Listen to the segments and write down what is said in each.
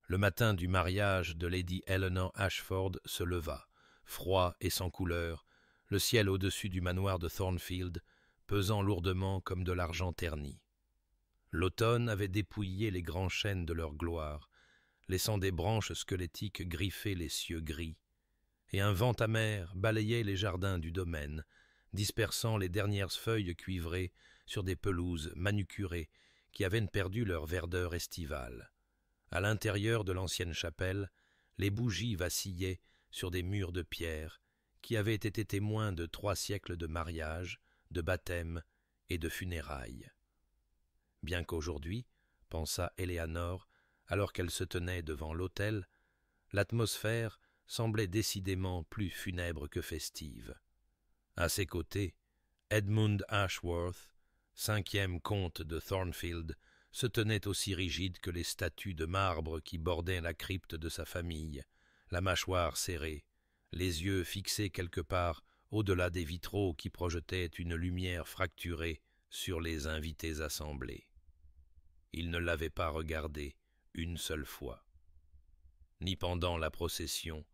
Le matin du mariage de Lady Eleanor Ashford se leva, froid et sans couleur, le ciel au-dessus du manoir de Thornfield, pesant lourdement comme de l'argent terni. L'automne avait dépouillé les grands chênes de leur gloire, laissant des branches squelettiques griffer les cieux gris, et un vent amer balayait les jardins du domaine, dispersant les dernières feuilles cuivrées sur des pelouses manucurées qui avaient perdu leur verdeur estivale. À l'intérieur de l'ancienne chapelle, les bougies vacillaient sur des murs de pierre qui avaient été témoins de 3 siècles de mariage, de baptême et de funérailles. Bien qu'aujourd'hui, pensa Éléanore, alors qu'elle se tenait devant l'autel, l'atmosphère semblait décidément plus funèbre que festive. À ses côtés, Edmund Ashworth, 5e comte de Thornfield, se tenait aussi rigide que les statues de marbre qui bordaient la crypte de sa famille, la mâchoire serrée, les yeux fixés quelque part au-delà des vitraux qui projetaient une lumière fracturée sur les invités assemblés. Il ne l'avait pas regardée une seule fois, ni pendant la procession,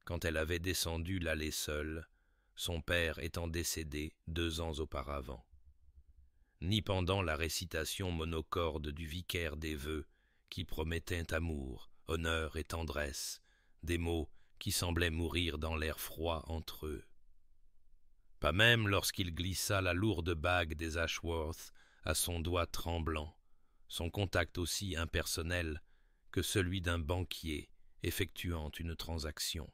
quand elle avait descendu l'allée seule, son père étant décédé 2 ans auparavant, ni pendant la récitation monocorde du vicaire des vœux qui promettait amour, honneur et tendresse, des mots qui semblaient mourir dans l'air froid entre eux. Pas même lorsqu'il glissa la lourde bague des Ashworth à son doigt tremblant, son contact aussi impersonnel que celui d'un banquier effectuant une transaction.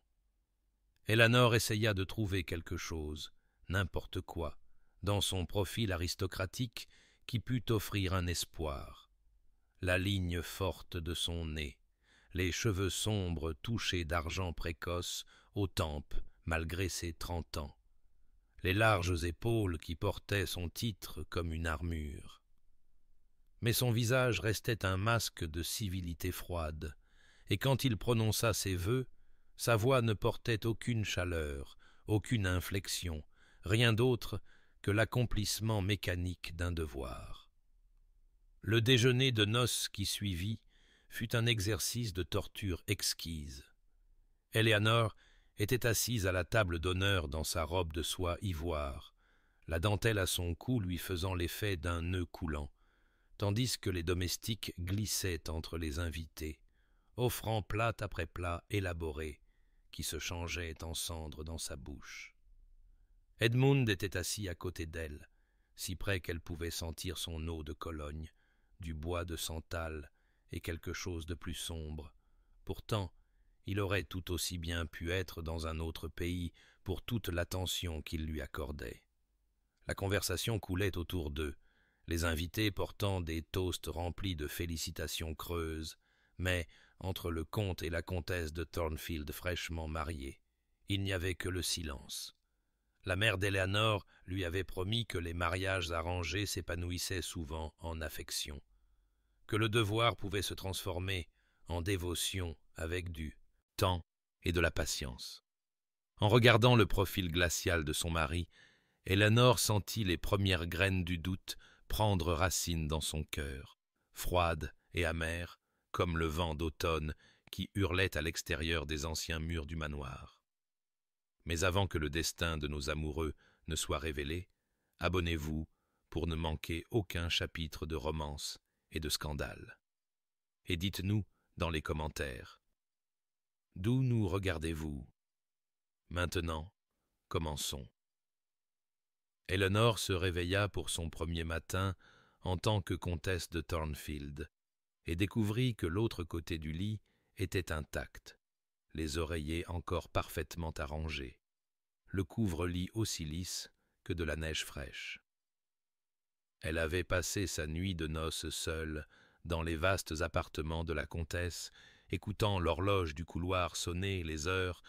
Eleanor essaya de trouver quelque chose, n'importe quoi, dans son profil aristocratique qui pût offrir un espoir. La ligne forte de son nez, les cheveux sombres touchés d'argent précoce aux tempes malgré ses 30 ans, les larges épaules qui portaient son titre comme une armure. Mais son visage restait un masque de civilité froide, et quand il prononça ses vœux, sa voix ne portait aucune chaleur, aucune inflexion, rien d'autre que l'accomplissement mécanique d'un devoir. Le déjeuner de noces qui suivit fut un exercice de torture exquise. Éléanore était assise à la table d'honneur dans sa robe de soie ivoire, la dentelle à son cou lui faisant l'effet d'un nœud coulant, tandis que les domestiques glissaient entre les invités, offrant plat après plat élaboré, qui se changeait en cendres dans sa bouche. Edmund était assis à côté d'elle, si près qu'elle pouvait sentir son eau de Cologne, du bois de santal et quelque chose de plus sombre. Pourtant, il aurait tout aussi bien pu être dans un autre pays pour toute l'attention qu'il lui accordait. La conversation coulait autour d'eux, les invités portant des toasts remplis de félicitations creuses, mais entre le comte et la comtesse de Thornfield fraîchement mariés, il n'y avait que le silence. La mère d'Éléanore lui avait promis que les mariages arrangés s'épanouissaient souvent en affection, que le devoir pouvait se transformer en dévotion avec du temps et de la patience. En regardant le profil glacial de son mari, Éléanore sentit les premières graines du doute prendre racine dans son cœur, froide et amère, comme le vent d'automne qui hurlait à l'extérieur des anciens murs du manoir. Mais avant que le destin de nos amoureux ne soit révélé, abonnez-vous pour ne manquer aucun chapitre de romance et de scandale. Et dites-nous dans les commentaires, d'où nous regardez-vous? Maintenant, commençons. Éléanore se réveilla pour son premier matin en tant que comtesse de Thornfield et découvrit que l'autre côté du lit était intact, les oreillers encore parfaitement arrangés, le couvre-lit aussi lisse que de la neige fraîche. Elle avait passé sa nuit de noces seule dans les vastes appartements de la comtesse, écoutant l'horloge du couloir sonner les heures,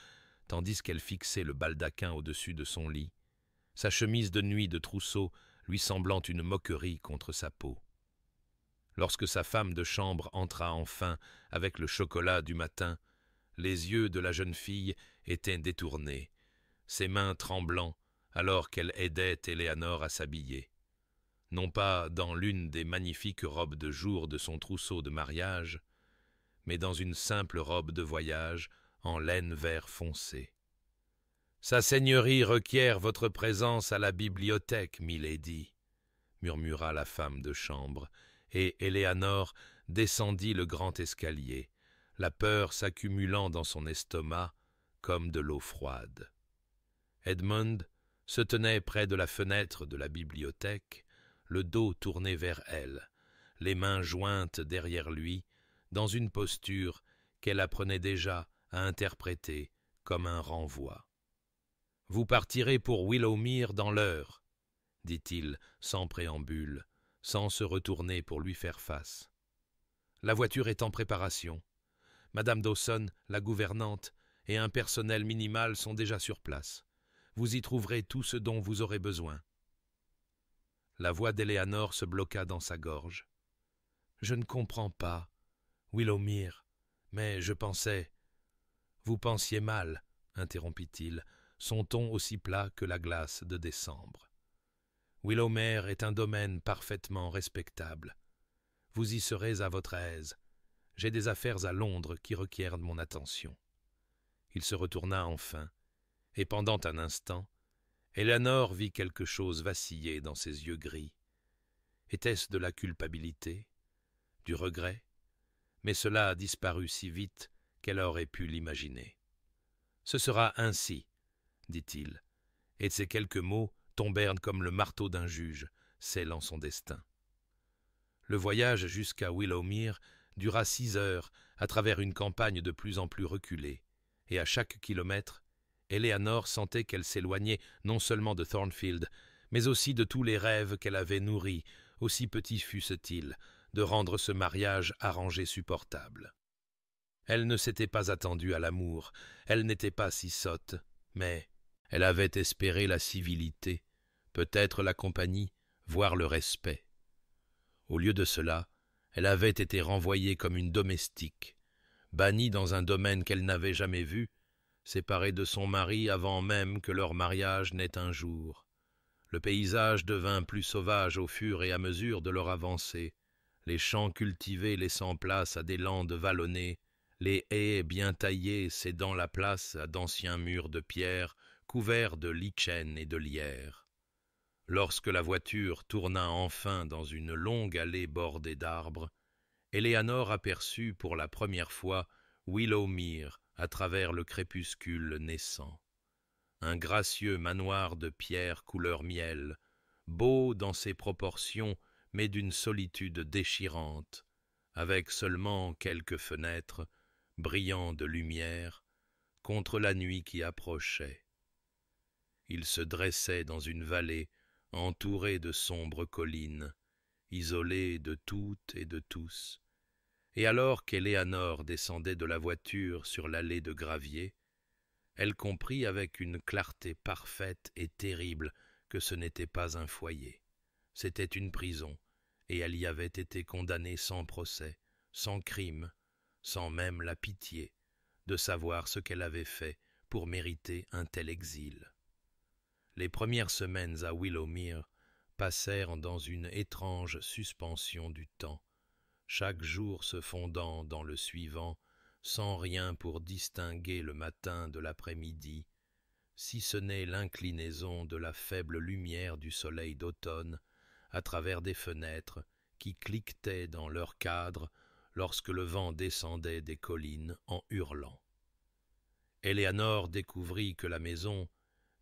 tandis qu'elle fixait le baldaquin au-dessus de son lit, sa chemise de nuit de trousseau lui semblant une moquerie contre sa peau. Lorsque sa femme de chambre entra enfin avec le chocolat du matin, les yeux de la jeune fille étaient détournés, ses mains tremblant alors qu'elle aidait Éléanore à s'habiller. Non pas dans l'une des magnifiques robes de jour de son trousseau de mariage, mais dans une simple robe de voyage en laine vert foncé. « Sa seigneurie requiert votre présence à la bibliothèque, milady, » murmura la femme de chambre, et Éléanore descendit le grand escalier, la peur s'accumulant dans son estomac comme de l'eau froide. Edmund se tenait près de la fenêtre de la bibliothèque, le dos tourné vers elle, les mains jointes derrière lui, dans une posture qu'elle apprenait déjà à interpréter comme un renvoi. « Vous partirez pour Willowmere dans l'heure, » dit-il sans préambule, sans se retourner pour lui faire face. « La voiture est en préparation. Madame Dawson, la gouvernante, et un personnel minimal sont déjà sur place. Vous y trouverez tout ce dont vous aurez besoin. » La voix d'Éléanore se bloqua dans sa gorge. « Je ne comprends pas, Willowmere, mais je pensais... »« Vous pensiez mal, » interrompit-il, son ton aussi plat que la glace de décembre. « Willowmere est un domaine parfaitement respectable. Vous y serez à votre aise. J'ai des affaires à Londres qui requièrent mon attention. » Il se retourna enfin, et pendant un instant, Éléanore vit quelque chose vaciller dans ses yeux gris. Était-ce de la culpabilité, du regret? Mais cela a disparu si vite qu'elle aurait pu l'imaginer. « Ce sera ainsi, » dit-il, et ces quelques mots tombèrent comme le marteau d'un juge, scellant son destin. Le voyage jusqu'à Willowmere dura 6 heures à travers une campagne de plus en plus reculée, et à chaque kilomètre, Éléanore sentait qu'elle s'éloignait non seulement de Thornfield, mais aussi de tous les rêves qu'elle avait nourris, aussi petits fussent-ils, de rendre ce mariage arrangé supportable. Elle ne s'était pas attendue à l'amour, elle n'était pas si sotte, mais elle avait espéré la civilité, peut-être la compagnie, voire le respect. Au lieu de cela, elle avait été renvoyée comme une domestique, bannie dans un domaine qu'elle n'avait jamais vu, séparée de son mari avant même que leur mariage n'ait un jour. Le paysage devint plus sauvage au fur et à mesure de leur avancée, les champs cultivés laissant place à des landes vallonnées, les haies bien taillées cédant la place à d'anciens murs de pierre couverts de lichen et de lierre. Lorsque la voiture tourna enfin dans une longue allée bordée d'arbres, Éléanore aperçut pour la première fois Willowmere à travers le crépuscule naissant. Un gracieux manoir de pierre couleur miel, beau dans ses proportions mais d'une solitude déchirante, avec seulement quelques fenêtres, brillant de lumière, contre la nuit qui approchait. Il se dressait dans une vallée entourée de sombres collines, isolée de toutes et de tous, et alors qu'Éléanore descendait de la voiture sur l'allée de gravier, elle comprit avec une clarté parfaite et terrible que ce n'était pas un foyer, c'était une prison, et elle y avait été condamnée sans procès, sans crime, sans même la pitié de savoir ce qu'elle avait fait pour mériter un tel exil. Les premières semaines à Willowmere passèrent dans une étrange suspension du temps, chaque jour se fondant dans le suivant, sans rien pour distinguer le matin de l'après-midi, si ce n'est l'inclinaison de la faible lumière du soleil d'automne à travers des fenêtres qui cliquetaient dans leur cadre lorsque le vent descendait des collines en hurlant. Éléanore découvrit que la maison,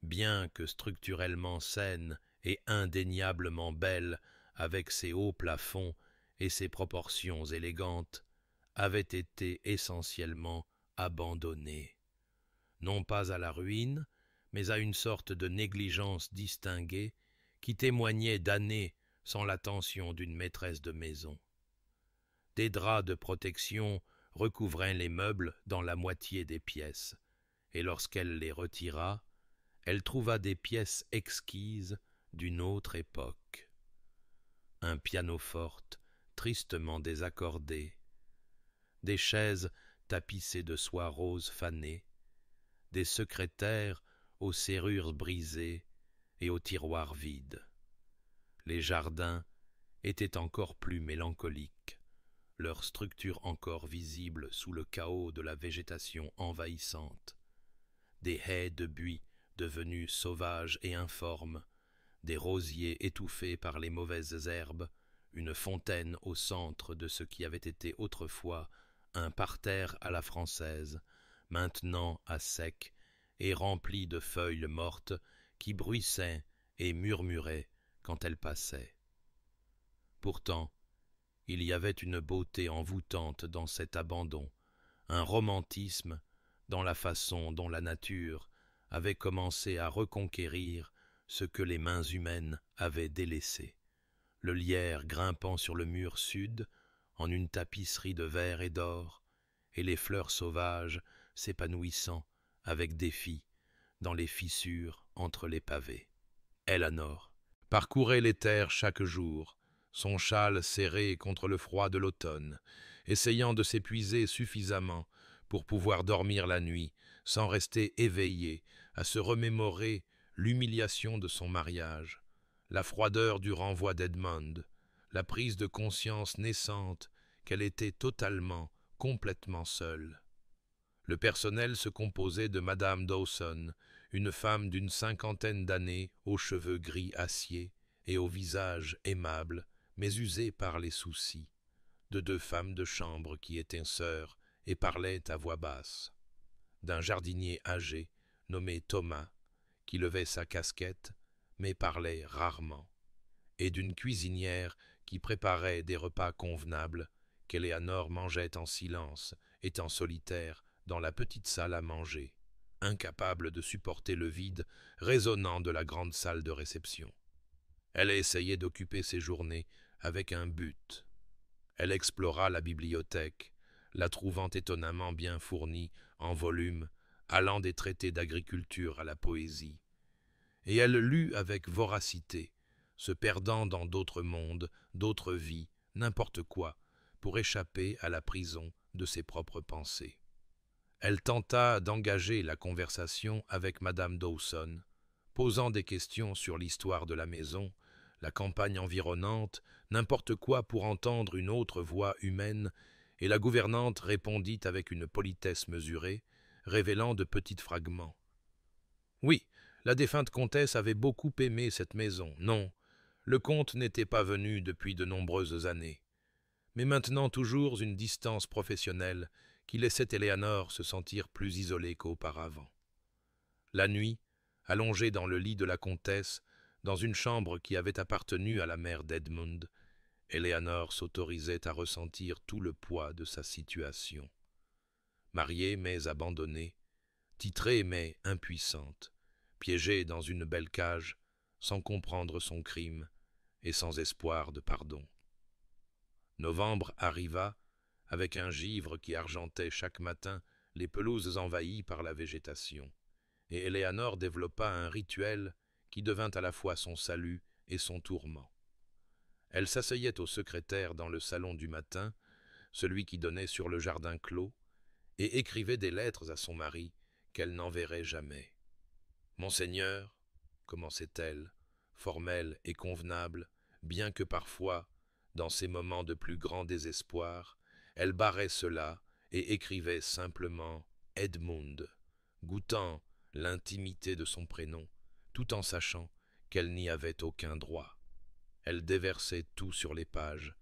bien que structurellement saine et indéniablement belle, avec ses hauts plafonds et ses proportions élégantes, avait été essentiellement abandonnée, non pas à la ruine, mais à une sorte de négligence distinguée qui témoignait d'années sans l'attention d'une maîtresse de maison. Des draps de protection recouvraient les meubles dans la moitié des pièces, et lorsqu'elle les retira, elle trouva des pièces exquises d'une autre époque. Un pianoforte tristement désaccordé, des chaises tapissées de soie rose fanée, des secrétaires aux serrures brisées et aux tiroirs vides. Les jardins étaient encore plus mélancoliques, leur structure encore visible sous le chaos de la végétation envahissante. Des haies de buis devenues sauvages et informes, des rosiers étouffés par les mauvaises herbes, une fontaine au centre de ce qui avait été autrefois un parterre à la française, maintenant à sec et rempli de feuilles mortes qui bruissaient et murmuraient quand elles passaient. Pourtant, il y avait une beauté envoûtante dans cet abandon, un romantisme dans la façon dont la nature avait commencé à reconquérir ce que les mains humaines avaient délaissé. Le lierre grimpant sur le mur sud en une tapisserie de verre et d'or, et les fleurs sauvages s'épanouissant avec défi dans les fissures entre les pavés. Eleanor parcourait les terres chaque jour, son châle serré contre le froid de l'automne, essayant de s'épuiser suffisamment pour pouvoir dormir la nuit, sans rester éveillée à se remémorer l'humiliation de son mariage, la froideur du renvoi d'Edmund, la prise de conscience naissante qu'elle était totalement, complètement seule. Le personnel se composait de Madame Dawson, une femme d'une 50aine d'années, aux cheveux gris acier et au visage aimable, mais usé par les soucis, de 2 femmes de chambre qui étaient sœurs et parlaient à voix basse, d'un jardinier âgé nommé Thomas, qui levait sa casquette, mais parlait rarement, et d'une cuisinière qui préparait des repas convenables qu'Eleanor mangeait en silence, étant solitaire dans la petite salle à manger, incapable de supporter le vide résonnant de la grande salle de réception. Elle essayait d'occuper ses journées avec un but. Elle explora la bibliothèque, la trouvant étonnamment bien fournie en volumes, allant des traités d'agriculture à la poésie. Et elle lut avec voracité, se perdant dans d'autres mondes, d'autres vies, n'importe quoi, pour échapper à la prison de ses propres pensées. Elle tenta d'engager la conversation avec Madame Dawson, posant des questions sur l'histoire de la maison, la campagne environnante, n'importe quoi pour entendre une autre voix humaine, et la gouvernante répondit avec une politesse mesurée, révélant de petits fragments. Oui, la défunte comtesse avait beaucoup aimé cette maison. Non, le comte n'était pas venu depuis de nombreuses années. Mais maintenant toujours une distance professionnelle qui laissait Eleanor se sentir plus isolée qu'auparavant. La nuit, allongée dans le lit de la comtesse, dans une chambre qui avait appartenu à la mère d'Edmund, Eleanor s'autorisait à ressentir tout le poids de sa situation. Mariée mais abandonnée, titrée mais impuissante, piégée dans une belle cage, sans comprendre son crime et sans espoir de pardon. Novembre arriva, avec un givre qui argentait chaque matin les pelouses envahies par la végétation, et Eleanor développa un rituel qui devint à la fois son salut et son tourment. Elle s'asseyait au secrétaire dans le salon du matin, celui qui donnait sur le jardin clos, et écrivait des lettres à son mari qu'elle n'enverrait jamais. « Monseigneur » commençait-elle, formelle et convenable, bien que parfois, dans ces moments de plus grand désespoir, elle barrait cela et écrivait simplement « Edmund », goûtant l'intimité de son prénom, tout en sachant qu'elle n'y avait aucun droit. Elle déversait tout sur les pages,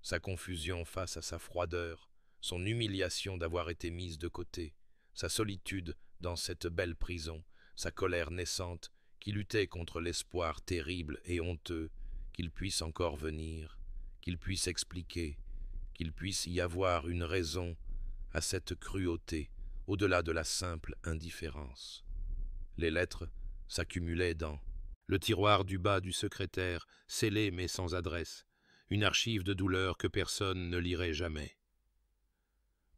sa confusion face à sa froideur, son humiliation d'avoir été mise de côté, sa solitude dans cette belle prison, sa colère naissante qui luttait contre l'espoir terrible et honteux qu'il puisse encore venir, qu'il puisse expliquer, qu'il puisse y avoir une raison à cette cruauté au-delà de la simple indifférence. Les lettres s'accumulaient dans le tiroir du bas du secrétaire, scellé mais sans adresse, une archive de douleur que personne ne lirait jamais.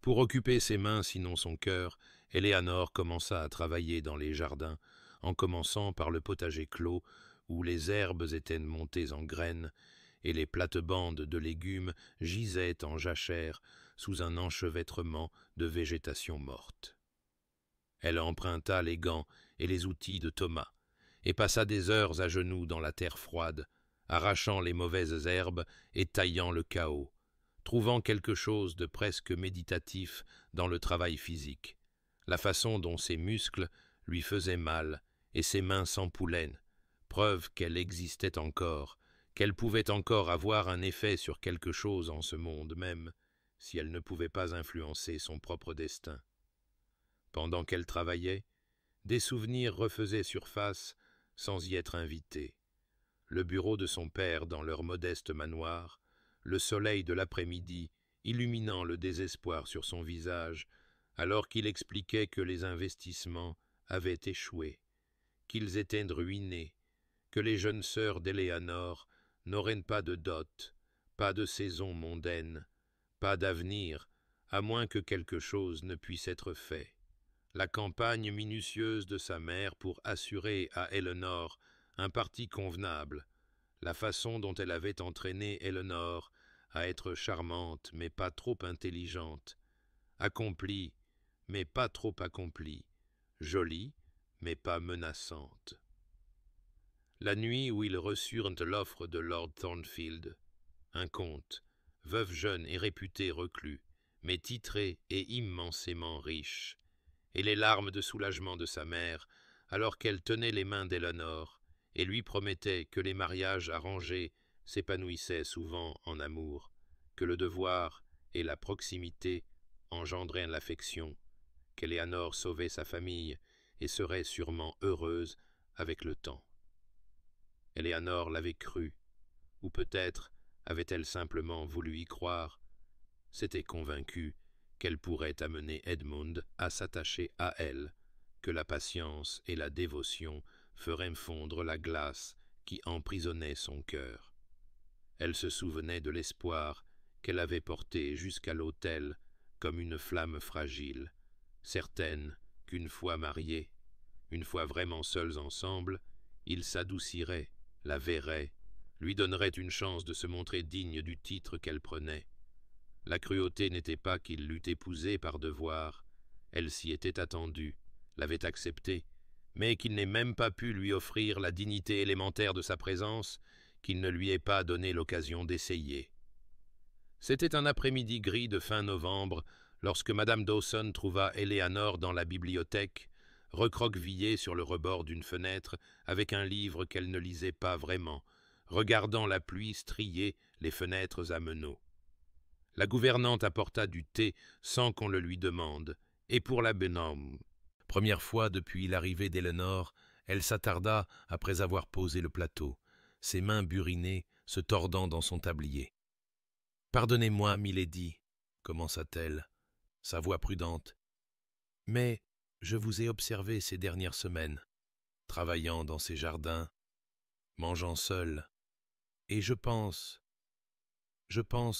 Pour occuper ses mains, sinon son cœur, Eleanor commença à travailler dans les jardins, en commençant par le potager clos, où les herbes étaient montées en graines, et les plates-bandes de légumes gisaient en jachère sous un enchevêtrement de végétation morte. Elle emprunta les gants et les outils de Thomas, et passa des heures à genoux dans la terre froide, arrachant les mauvaises herbes et taillant le chaos, trouvant quelque chose de presque méditatif dans le travail physique, la façon dont ses muscles lui faisaient mal et ses mains s'ampoulaient, preuve qu'elle existait encore, qu'elle pouvait encore avoir un effet sur quelque chose en ce monde même, si elle ne pouvait pas influencer son propre destin. Pendant qu'elle travaillait, des souvenirs refaisaient surface sans y être invités. Le bureau de son père dans leur modeste manoir, le soleil de l'après-midi illuminant le désespoir sur son visage, alors qu'il expliquait que les investissements avaient échoué, qu'ils étaient ruinés, que les jeunes sœurs d'Éléanore n'auraient pas de dot, pas de saison mondaine, pas d'avenir, à moins que quelque chose ne puisse être fait. La campagne minutieuse de sa mère pour assurer à Éléanore un parti convenable, la façon dont elle avait entraîné Éléanore à être charmante mais pas trop intelligente, accomplie mais pas trop accomplie, jolie mais pas menaçante. La nuit où ils reçurent l'offre de Lord Thornfield, un comte, veuve jeune et réputé reclus, mais titré et immensément riche, et les larmes de soulagement de sa mère, alors qu'elle tenait les mains d'Éléanore et lui promettait que les mariages arrangés s'épanouissaient souvent en amour, que le devoir et la proximité engendraient l'affection, qu'Éléanore sauvait sa famille et serait sûrement heureuse avec le temps. Éléanore l'avait cru, ou peut-être avait-elle simplement voulu y croire, s'était convaincue qu'elle pourrait amener Edmund à s'attacher à elle, que la patience et la dévotion feraient fondre la glace qui emprisonnait son cœur. Elle se souvenait de l'espoir qu'elle avait porté jusqu'à l'autel comme une flamme fragile, certaine qu'une fois mariés, une fois vraiment seuls ensemble, ils s'adouciraient, la verraient, lui donneraient une chance de se montrer digne du titre qu'elle prenait. La cruauté n'était pas qu'il l'eût épousée par devoir, elle s'y était attendue, l'avait acceptée, mais qu'il n'ait même pas pu lui offrir la dignité élémentaire de sa présence, qu'il ne lui ait pas donné l'occasion d'essayer. C'était un après-midi gris de fin novembre, lorsque Madame Dawson trouva Éléanore dans la bibliothèque, recroquevillée sur le rebord d'une fenêtre, avec un livre qu'elle ne lisait pas vraiment, regardant la pluie strier les fenêtres à meneaux. La gouvernante apporta du thé sans qu'on le lui demande, et pour la bonhomme. Première fois depuis l'arrivée d'Éléanore, elle s'attarda après avoir posé le plateau, ses mains burinées se tordant dans son tablier. « Pardonnez-moi, milady, commença-t-elle, sa voix prudente, mais je vous ai observé ces dernières semaines, travaillant dans ces jardins, mangeant seule, et je pense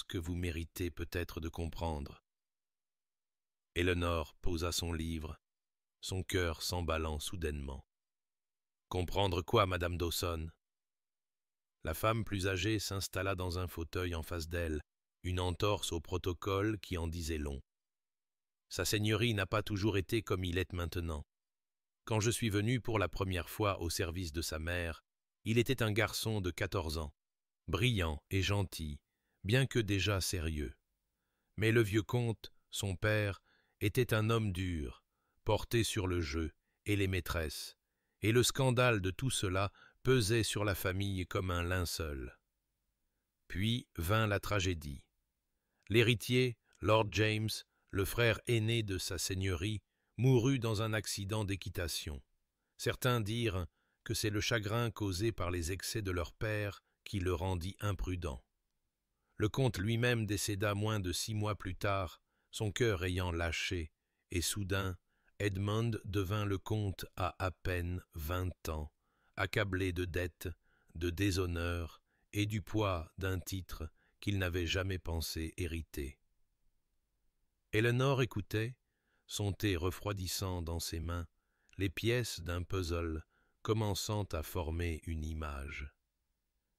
que vous méritez peut-être de comprendre. » Éléanore posa son livre, son cœur s'emballant soudainement. « Comprendre quoi, Madame Dawson ?» La femme plus âgée s'installa dans un fauteuil en face d'elle, une entorse au protocole qui en disait long. Sa seigneurie n'a pas toujours été comme il est maintenant. Quand je suis venu pour la première fois au service de sa mère, il était un garçon de 14 ans, brillant et gentil, bien que déjà sérieux. Mais le vieux comte, son père, était un homme dur, porté sur le jeu et les maîtresses, et le scandale de tout cela pesait sur la famille comme un linceul. Puis vint la tragédie. L'héritier, Lord James, le frère aîné de sa seigneurie, mourut dans un accident d'équitation. Certains dirent que c'est le chagrin causé par les excès de leur père qui le rendit imprudent. Le comte lui-même décéda moins de 6 mois plus tard, son cœur ayant lâché, et soudain, Edmund devint le comte à peine 20 ans, accablé de dettes, de déshonneur et du poids d'un titre qu'il n'avait jamais pensé hériter. Éléanore écoutait, son thé refroidissant dans ses mains, les pièces d'un puzzle commençant à former une image.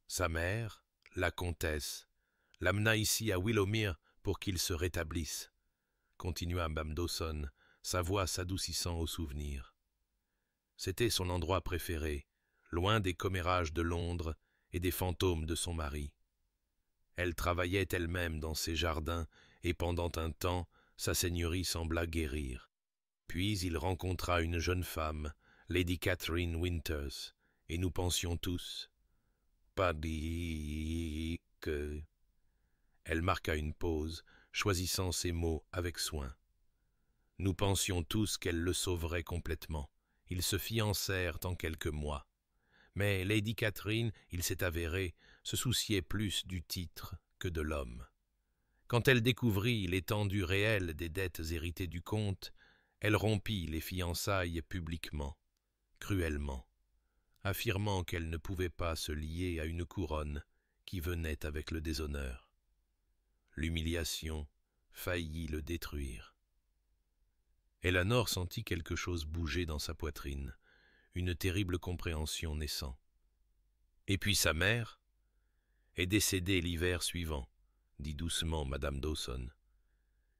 Sa mère, la comtesse, l'amena ici à Willowmere pour qu'il se rétablisse, continua Madame Dawson, sa voix s'adoucissant au souvenir. C'était son endroit préféré, loin des commérages de Londres et des fantômes de son mari. Elle travaillait elle-même dans ses jardins, et pendant un temps, sa seigneurie sembla guérir. Puis il rencontra une jeune femme, Lady Catherine Winters, et nous pensions tous, pas dit que... Elle marqua une pause, choisissant ses mots avec soin. Nous pensions tous qu'elle le sauverait complètement. Ils se fiancèrent en quelques mois. Mais Lady Catherine, il s'est avéré, se souciait plus du titre que de l'homme. Quand elle découvrit l'étendue réelle des dettes héritées du comte, elle rompit les fiançailles publiquement, cruellement, affirmant qu'elle ne pouvait pas se lier à une couronne qui venait avec le déshonneur. L'humiliation faillit le détruire. Eleanor sentit quelque chose bouger dans sa poitrine, une terrible compréhension naissant. Et puis sa mère est décédée l'hiver suivant, dit doucement Madame Dawson.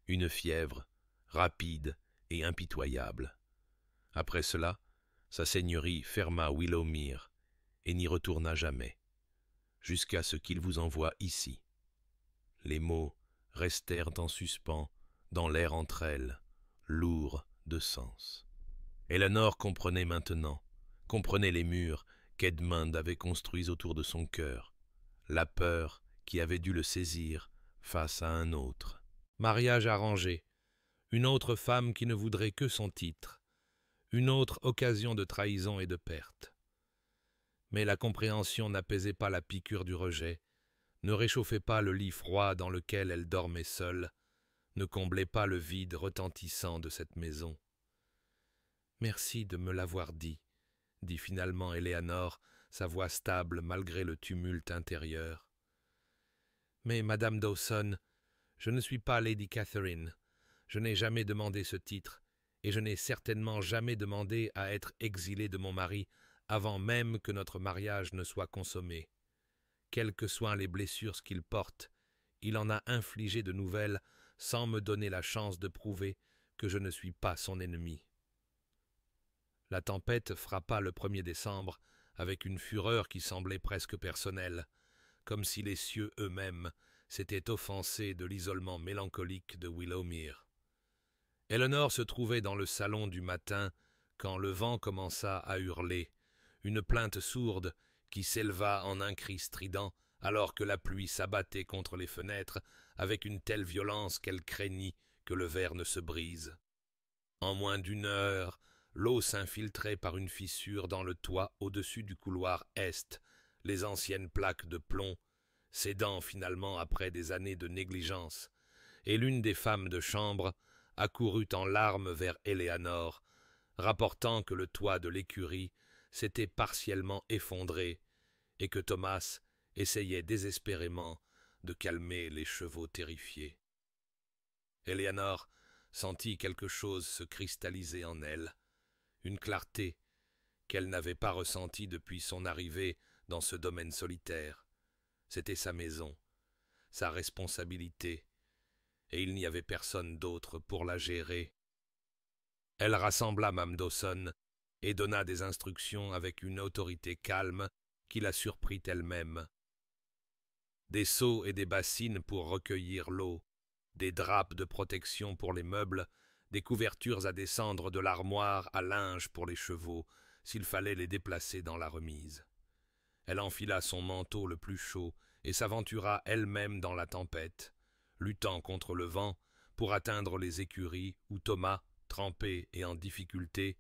Une fièvre, rapide et impitoyable. Après cela, sa seigneurie ferma Willowmere et n'y retourna jamais, jusqu'à ce qu'il vous envoie ici. Les mots restèrent en suspens dans l'air entre elles, lourds de sens. Eleanor comprenait maintenant, comprenait les murs qu'Edmund avait construits autour de son cœur, la peur qui avait dû le saisir face à un autre. Mariage arrangé, une autre femme qui ne voudrait que son titre, une autre occasion de trahison et de perte. Mais la compréhension n'apaisait pas la piqûre du rejet, ne réchauffait pas le lit froid dans lequel elle dormait seule, ne comblait pas le vide retentissant de cette maison. « Merci de me l'avoir dit », dit finalement Eleanor, sa voix stable malgré le tumulte intérieur. « Mais, Madame Dawson, je ne suis pas Lady Catherine. Je n'ai jamais demandé ce titre, et je n'ai certainement jamais demandé à être exilée de mon mari avant même que notre mariage ne soit consommé. Quelles que soient les blessures qu'il porte, il en a infligé de nouvelles sans me donner la chance de prouver que je ne suis pas son ennemi. » La tempête frappa le 1er décembre avec une fureur qui semblait presque personnelle, comme si les cieux eux-mêmes s'étaient offensés de l'isolement mélancolique de Willowmere. Eleanor se trouvait dans le salon du matin quand le vent commença à hurler, une plainte sourde qui s'éleva en un cri strident alors que la pluie s'abattait contre les fenêtres avec une telle violence qu'elle craignit que le verre ne se brise. En moins d'une heure, l'eau s'infiltrait par une fissure dans le toit au-dessus du couloir est, les anciennes plaques de plomb, cédant finalement après des années de négligence, et l'une des femmes de chambre accourut en larmes vers Eleanor, rapportant que le toit de l'écurie s'était partiellement effondré et que Thomas essayait désespérément de calmer les chevaux terrifiés. Eleanor sentit quelque chose se cristalliser en elle, une clarté qu'elle n'avait pas ressentie depuis son arrivée dans ce domaine solitaire. C'était sa maison, sa responsabilité, et il n'y avait personne d'autre pour la gérer. Elle rassembla Mame Dawson et donna des instructions avec une autorité calme qui la surprit elle-même. Des seaux et des bassines pour recueillir l'eau, des drapes de protection pour les meubles, des couvertures à descendre de l'armoire à linge pour les chevaux, s'il fallait les déplacer dans la remise. Elle enfila son manteau le plus chaud et s'aventura elle-même dans la tempête, luttant contre le vent pour atteindre les écuries où Thomas, trempé et en difficulté,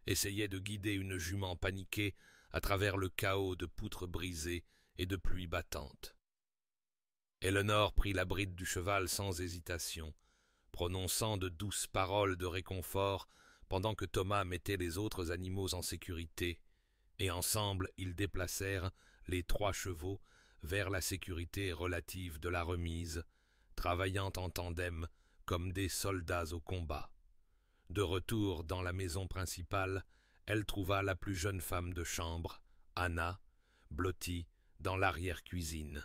essayait de guider une jument paniquée à travers le chaos de poutres brisées et de pluie battante. Eleanor prit la bride du cheval sans hésitation, prononçant de douces paroles de réconfort pendant que Thomas mettait les autres animaux en sécurité, et ensemble ils déplacèrent les 3 chevaux vers la sécurité relative de la remise, travaillant en tandem comme des soldats au combat. De retour dans la maison principale, elle trouva la plus jeune femme de chambre, Anna, blottie dans l'arrière-cuisine,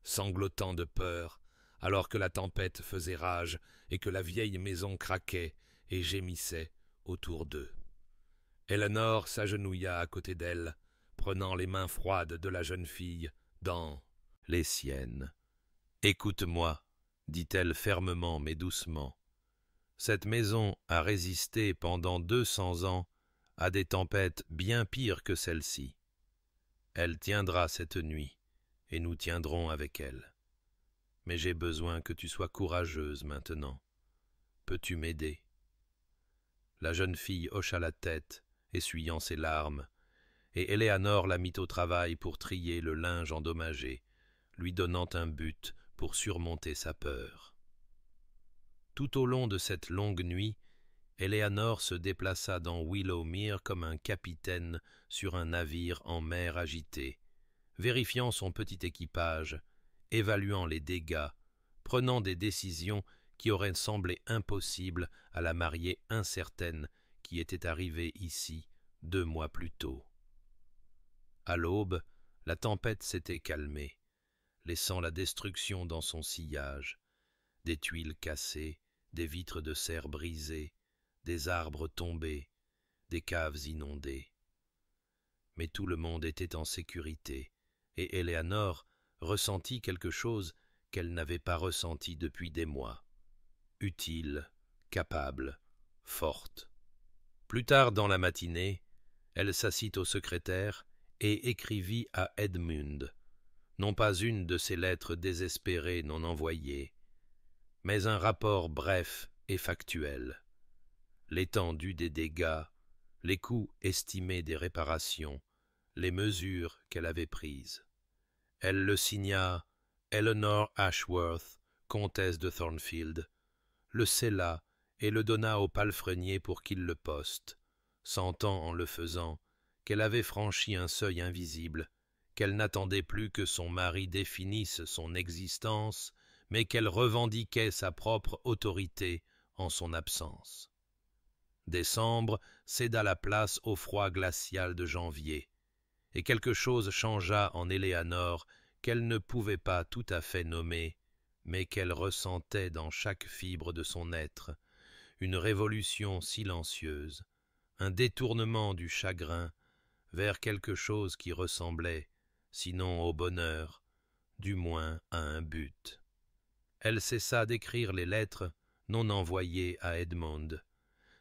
sanglotant de peur, alors que la tempête faisait rage et que la vieille maison craquait et gémissait autour d'eux. Eleanor s'agenouilla à côté d'elle, prenant les mains froides de la jeune fille dans les siennes, Écoute-moi, dit-elle fermement mais doucement. Cette maison a résisté pendant 200 ans à des tempêtes bien pires que celle-ci. Elle tiendra cette nuit, et nous tiendrons avec elle. Mais j'ai besoin que tu sois courageuse maintenant. Peux-tu m'aider ? La jeune fille hocha la tête, essuyant ses larmes, et Éléanore la mit au travail pour trier le linge endommagé, lui donnant un but pour surmonter sa peur. Tout au long de cette longue nuit, Éléanore se déplaça dans Willowmere comme un capitaine sur un navire en mer agitée, vérifiant son petit équipage, évaluant les dégâts, prenant des décisions qui auraient semblé impossibles à la mariée incertaine qui était arrivée ici 2 mois plus tôt. À l'aube, la tempête s'était calmée, laissant la destruction dans son sillage, des tuiles cassées, des vitres de serre brisées, des arbres tombés, des caves inondées. Mais tout le monde était en sécurité, et Éléanore ressentit quelque chose qu'elle n'avait pas ressenti depuis des mois. Utile, capable, forte. Plus tard dans la matinée, elle s'assit au secrétaire et écrivit à Edmund, non pas une de ces lettres désespérées non envoyées, mais un rapport bref et factuel. L'étendue des dégâts, les coûts estimés des réparations, les mesures qu'elle avait prises. Elle le signa Eleanor Ashworth, comtesse de Thornfield, le scella et le donna au palefrenier pour qu'il le poste, sentant en le faisant qu'elle avait franchi un seuil invisible, qu'elle n'attendait plus que son mari définisse son existence, mais qu'elle revendiquait sa propre autorité en son absence. Décembre céda la place au froid glacial de janvier, et quelque chose changea en Éléanore qu'elle ne pouvait pas tout à fait nommer, mais qu'elle ressentait dans chaque fibre de son être, une révolution silencieuse, un détournement du chagrin vers quelque chose qui ressemblait, sinon au bonheur, du moins à un but. Elle cessa d'écrire les lettres non envoyées à Edmond,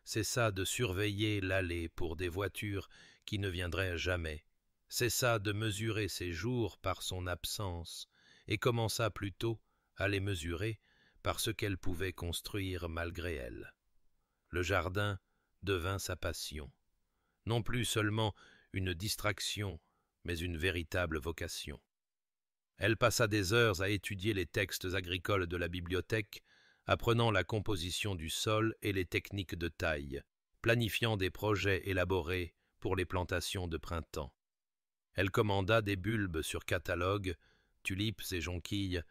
cessa de surveiller l'allée pour des voitures qui ne viendraient jamais, cessa de mesurer ses jours par son absence et commença plutôt à les mesurer par ce qu'elle pouvait construire malgré elle. Le jardin devint sa passion, non plus seulement une distraction, mais une véritable vocation. Elle passa des heures à étudier les textes agricoles de la bibliothèque, apprenant la composition du sol et les techniques de taille, planifiant des projets élaborés pour les plantations de printemps. Elle commanda des bulbes sur catalogue, tulipes et jonquilles,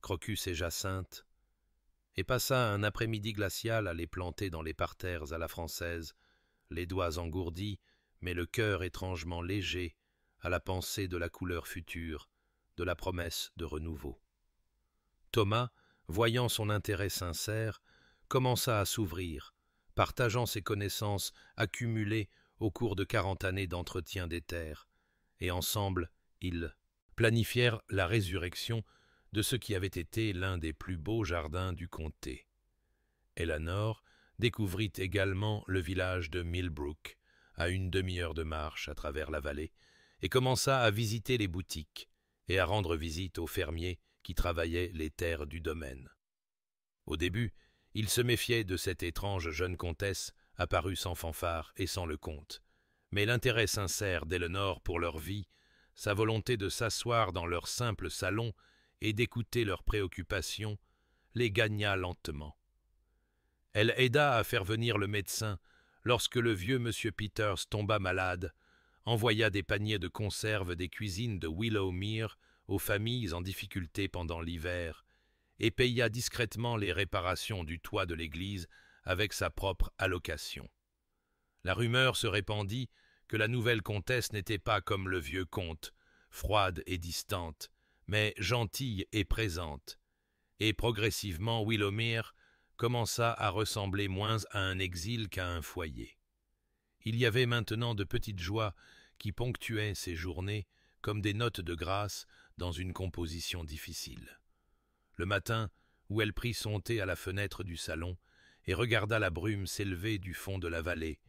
crocus et jacinthes, et passa un après-midi glacial à les planter dans les parterres à la française, les doigts engourdis, mais le cœur étrangement léger à la pensée de la couleur future, de la promesse de renouveau. Thomas, voyant son intérêt sincère, commença à s'ouvrir, partageant ses connaissances accumulées au cours de 40 années d'entretien des terres, et ensemble, ils planifièrent la résurrection de ce qui avait été l'un des plus beaux jardins du comté. Éléanore découvrit également le village de Millbrook, à une demi-heure de marche à travers la vallée, et commença à visiter les boutiques et à rendre visite aux fermiers qui travaillaient les terres du domaine. Au début, il se méfiait de cette étrange jeune comtesse apparue sans fanfare et sans le comte, mais l'intérêt sincère d'Éléanore pour leur vie, sa volonté de s'asseoir dans leur simple salon et d'écouter leurs préoccupations, les gagna lentement. Elle aida à faire venir le médecin lorsque le vieux M. Peters tomba malade, envoya des paniers de conserve des cuisines de Willowmere aux familles en difficulté pendant l'hiver, et paya discrètement les réparations du toit de l'église avec sa propre allocation. La rumeur se répandit que la nouvelle comtesse n'était pas comme le vieux comte, froide et distante, mais gentille et présente, et progressivement Willowmere commença à ressembler moins à un exil qu'à un foyer. Il y avait maintenant de petites joies qui ponctuaient ces journées comme des notes de grâce dans une composition difficile. Le matin, où elle prit son thé à la fenêtre du salon et regarda la brume s'élever du fond de la vallée,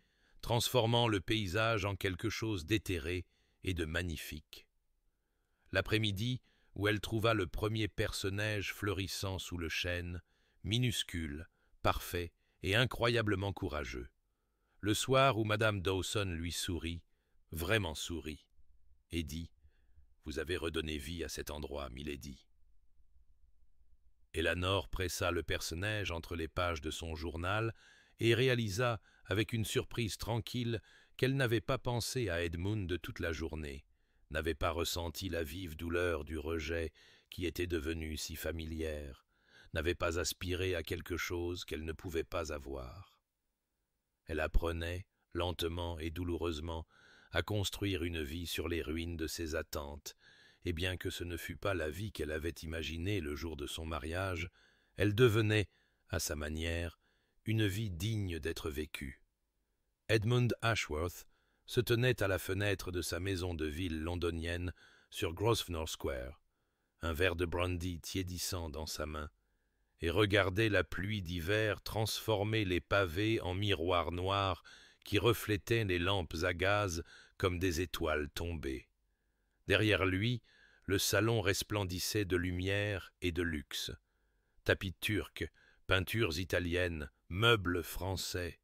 transformant le paysage en quelque chose d'éthéré et de magnifique. L'après-midi, où elle trouva le premier perce-neige fleurissant sous le chêne, minuscule, parfait et incroyablement courageux. Le soir où madame Dawson lui sourit, vraiment sourit, et dit « Vous avez redonné vie à cet endroit, milady ». Eleanor pressa le perce-neige entre les pages de son journal et réalisa avec une surprise tranquille qu'elle n'avait pas pensé à Edmund de toute la journée, n'avait pas ressenti la vive douleur du rejet qui était devenue si familière, n'avait pas aspiré à quelque chose qu'elle ne pouvait pas avoir. Elle apprenait, lentement et douloureusement, à construire une vie sur les ruines de ses attentes, et bien que ce ne fût pas la vie qu'elle avait imaginée le jour de son mariage, elle devenait, à sa manière, une vie digne d'être vécue. Edmund Ashworth se tenait à la fenêtre de sa maison de ville londonienne sur Grosvenor Square, un verre de brandy tiédissant dans sa main, et regardait la pluie d'hiver transformer les pavés en miroirs noirs qui reflétaient les lampes à gaz comme des étoiles tombées. Derrière lui, le salon resplendissait de lumière et de luxe. Tapis turcs, peintures italiennes, meubles français,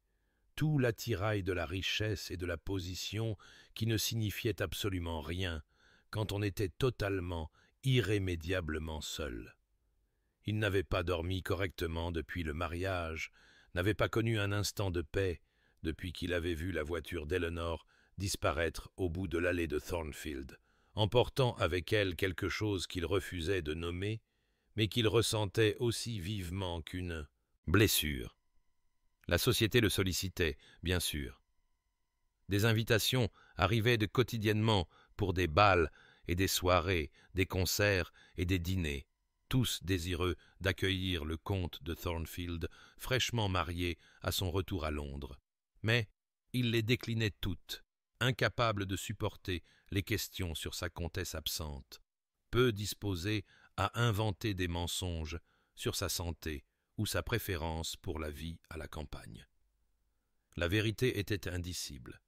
tout l'attirail de la richesse et de la position qui ne signifiait absolument rien quand on était totalement, irrémédiablement seul. Il n'avait pas dormi correctement depuis le mariage, n'avait pas connu un instant de paix depuis qu'il avait vu la voiture d'Eleanor disparaître au bout de l'allée de Thornfield, emportant avec elle quelque chose qu'il refusait de nommer, mais qu'il ressentait aussi vivement qu'une blessure. La société le sollicitait, bien sûr. Des invitations arrivaient quotidiennement pour des bals et des soirées, des concerts et des dîners, tous désireux d'accueillir le comte de Thornfield, fraîchement marié à son retour à Londres. Mais il les déclinait toutes, incapable de supporter les questions sur sa comtesse absente, peu disposé à inventer des mensonges sur sa santé ou sa préférence pour la vie à la campagne. La vérité était indicible.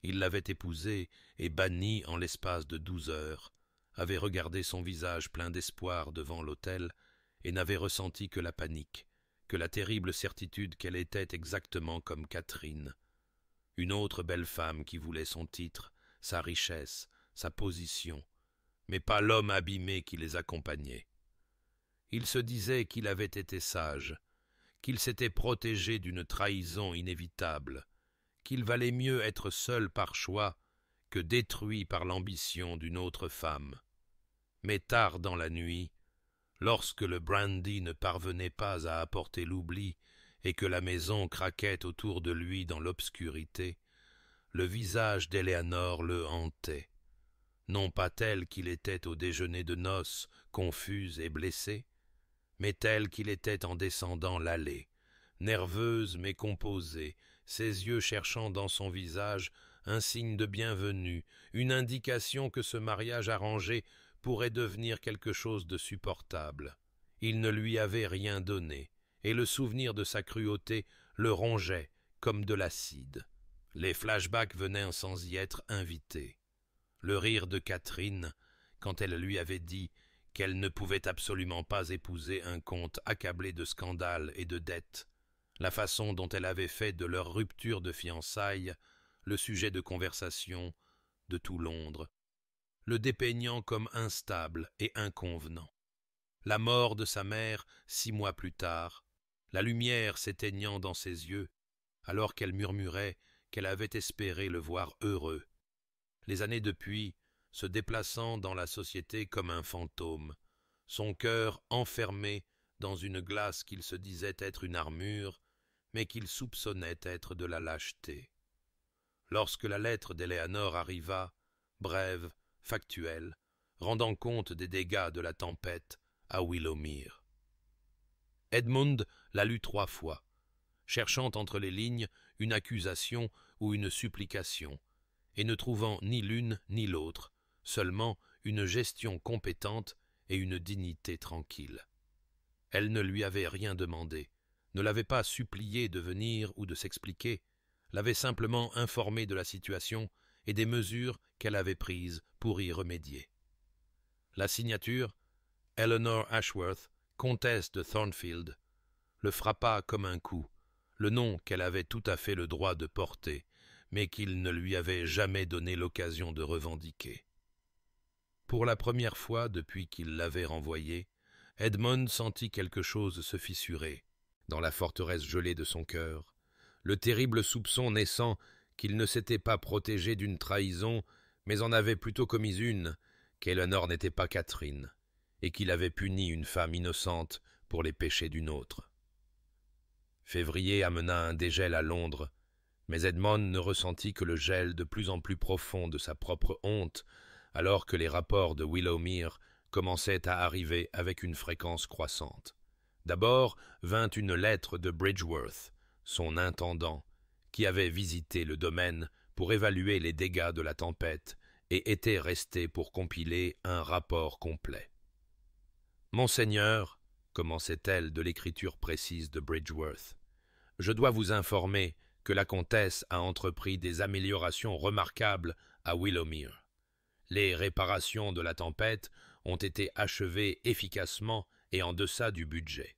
Il l'avait épousée et bannie en l'espace de 12 heures, avait regardé son visage plein d'espoir devant l'autel et n'avait ressenti que la panique, que la terrible certitude qu'elle était exactement comme Catherine, une autre belle femme qui voulait son titre, sa richesse, sa position, mais pas l'homme abîmé qui les accompagnait. Il se disait qu'il avait été sage, qu'il s'était protégé d'une trahison inévitable, qu'il valait mieux être seul par choix que détruit par l'ambition d'une autre femme. Mais tard dans la nuit, lorsque le brandy ne parvenait pas à apporter l'oubli et que la maison craquait autour de lui dans l'obscurité, le visage d'Eleanor le hantait, non pas tel qu'il était au déjeuner de noces, confus et blessé, mais tel qu'il était en descendant l'allée, nerveuse mais composée, ses yeux cherchant dans son visage un signe de bienvenue, une indication que ce mariage arrangé pourrait devenir quelque chose de supportable. Il ne lui avait rien donné, et le souvenir de sa cruauté le rongeait comme de l'acide. Les flashbacks venaient sans y être invités. Le rire de Catherine, quand elle lui avait dit qu'elle ne pouvait absolument pas épouser un comte accablé de scandales et de dettes, la façon dont elle avait fait de leur rupture de fiançailles le sujet de conversation de tout Londres, le dépeignant comme instable et inconvenant. La mort de sa mère 6 mois plus tard, la lumière s'éteignant dans ses yeux, alors qu'elle murmurait qu'elle avait espéré le voir heureux. Les années depuis, se déplaçant dans la société comme un fantôme, son cœur enfermé dans une glace qu'il se disait être une armure, mais qu'il soupçonnait être de la lâcheté. Lorsque la lettre d'Eleanor arriva, brève, factuelle, rendant compte des dégâts de la tempête à Willowmere. Edmund la lut 3 fois, cherchant entre les lignes une accusation ou une supplication, et ne trouvant ni l'une ni l'autre, seulement une gestion compétente et une dignité tranquille. Elle ne lui avait rien demandé, ne l'avait pas supplié de venir ou de s'expliquer, l'avait simplement informé de la situation et des mesures qu'elle avait prises pour y remédier. La signature, Eleanor Ashworth, comtesse de Thornfield, le frappa comme un coup, le nom qu'elle avait tout à fait le droit de porter, mais qu'il ne lui avait jamais donné l'occasion de revendiquer. Pour la première fois depuis qu'il l'avait renvoyée, Edmond sentit quelque chose se fissurer dans la forteresse gelée de son cœur, le terrible soupçon naissant qu'il ne s'était pas protégé d'une trahison, mais en avait plutôt commis une, qu'Eleanor n'était pas Catherine, et qu'il avait puni une femme innocente pour les péchés d'une autre. Février amena un dégel à Londres, mais Edmond ne ressentit que le gel de plus en plus profond de sa propre honte, alors que les rapports de Willowmere commençaient à arriver avec une fréquence croissante. D'abord vint une lettre de Bridgeworth, son intendant, qui avait visité le domaine pour évaluer les dégâts de la tempête et était resté pour compiler un rapport complet. « Monseigneur, commençait-elle de l'écriture précise de Bridgeworth, je dois vous informer que la comtesse a entrepris des améliorations remarquables à Willowmere. Les réparations de la tempête ont été achevées efficacement et en deçà du budget.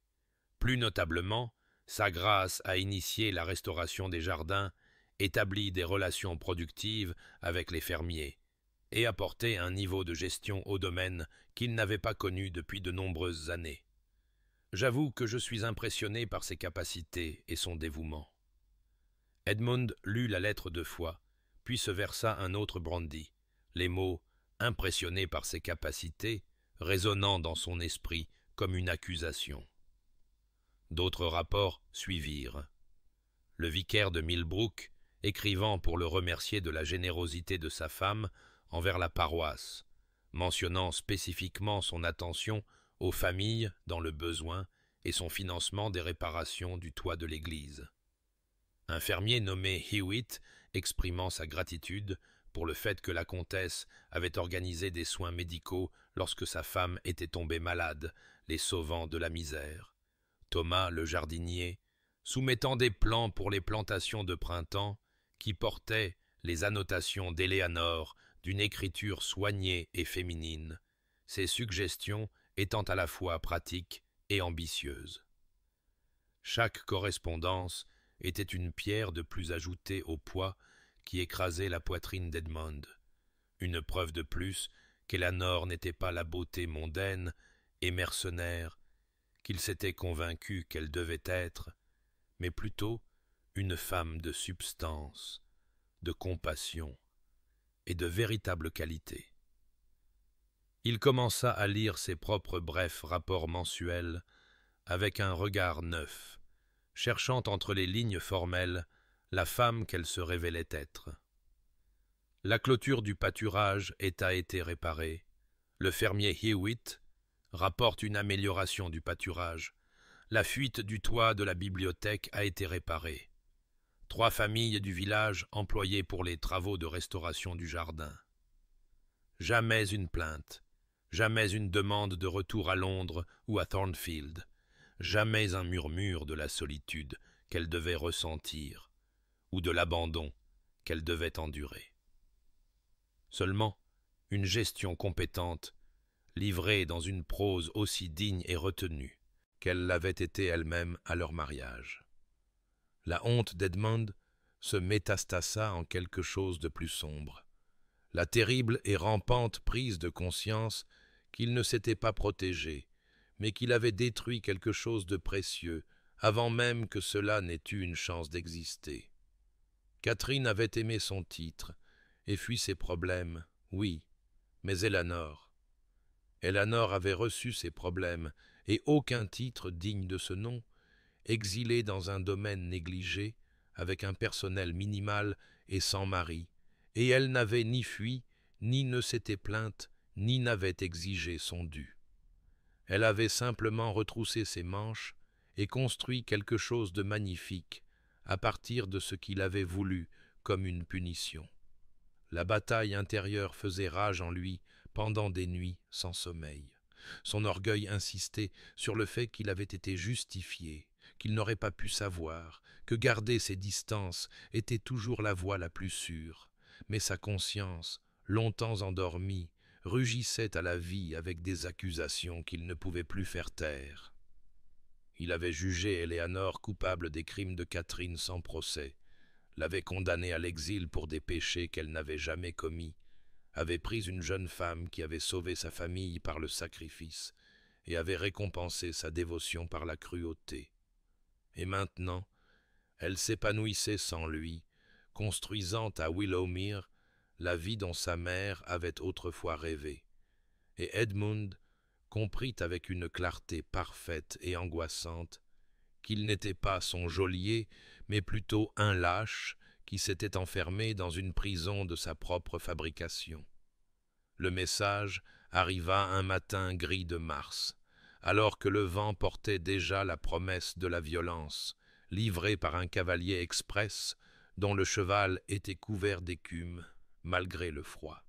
Plus notablement, sa grâce a initié la restauration des jardins, établi des relations productives avec les fermiers et apporté un niveau de gestion au domaine qu'il n'avait pas connu depuis de nombreuses années. J'avoue que je suis impressionné par ses capacités et son dévouement. » Edmund lut la lettre 2 fois, puis se versa un autre brandy, les mots « impressionné par ses capacités » résonnant dans son esprit comme une accusation. D'autres rapports suivirent. Le vicaire de Millbrook, écrivant pour le remercier de la générosité de sa femme envers la paroisse, mentionnant spécifiquement son attention aux familles dans le besoin et son financement des réparations du toit de l'église. Un fermier nommé Hewitt, exprimant sa gratitude pour le fait que la comtesse avait organisé des soins médicaux lorsque sa femme était tombée malade, les sauvant de la misère. Thomas, le jardinier, soumettant des plans pour les plantations de printemps qui portaient les annotations d'Éléanore d'une écriture soignée et féminine, ces suggestions étant à la fois pratiques et ambitieuses. Chaque correspondance était une pierre de plus ajoutée au poids qui écrasait la poitrine d'Edmond, une preuve de plus qu'Eleanor n'était pas la beauté mondaine et mercenaire qu'il s'était convaincu qu'elle devait être, mais plutôt une femme de substance, de compassion et de véritable qualité. Il commença à lire ses propres brefs rapports mensuels avec un regard neuf, cherchant entre les lignes formelles la femme qu'elle se révélait être. La clôture du pâturage a été réparée. Le fermier Hewitt rapporte une amélioration du pâturage. La fuite du toit de la bibliothèque a été réparée. 3 familles du village employées pour les travaux de restauration du jardin. Jamais une plainte, jamais une demande de retour à Londres ou à Thornfield, jamais un murmure de la solitude qu'elle devait ressentir ou de l'abandon qu'elle devait endurer. Seulement, une gestion compétente, livrée dans une prose aussi digne et retenue qu'elle l'avait été elle-même à leur mariage. La honte d'Edmond se métastasa en quelque chose de plus sombre. La terrible et rampante prise de conscience qu'il ne s'était pas protégé, mais qu'il avait détruit quelque chose de précieux avant même que cela n'ait eu une chance d'exister. Catherine avait aimé son titre et fui ses problèmes, oui, mais Eleanor avait reçu ses problèmes et aucun titre digne de ce nom, exilée dans un domaine négligé, avec un personnel minimal et sans mari, et elle n'avait ni fui, ni ne s'était plainte, ni n'avait exigé son dû. Elle avait simplement retroussé ses manches et construit quelque chose de magnifique à partir de ce qu'il avait voulu comme une punition. La bataille intérieure faisait rage en lui pendant des nuits sans sommeil. Son orgueil insistait sur le fait qu'il avait été justifié, qu'il n'aurait pas pu savoir, que garder ses distances était toujours la voie la plus sûre. Mais sa conscience, longtemps endormie, rugissait à la vie avec des accusations qu'il ne pouvait plus faire taire. Il avait jugé Éléanore coupable des crimes de Catherine sans procès, l'avait condamnée à l'exil pour des péchés qu'elle n'avait jamais commis, avait pris une jeune femme qui avait sauvé sa famille par le sacrifice et avait récompensé sa dévotion par la cruauté. Et maintenant, elle s'épanouissait sans lui, construisant à Willowmere la vie dont sa mère avait autrefois rêvé. Et Edmund comprit avec une clarté parfaite et angoissante qu'il n'était pas son geôlier, mais plutôt un lâche qui s'était enfermé dans une prison de sa propre fabrication. Le message arriva un matin gris de mars, alors que le vent portait déjà la promesse de la violence, livrée par un cavalier express dont le cheval était couvert d'écume, malgré le froid.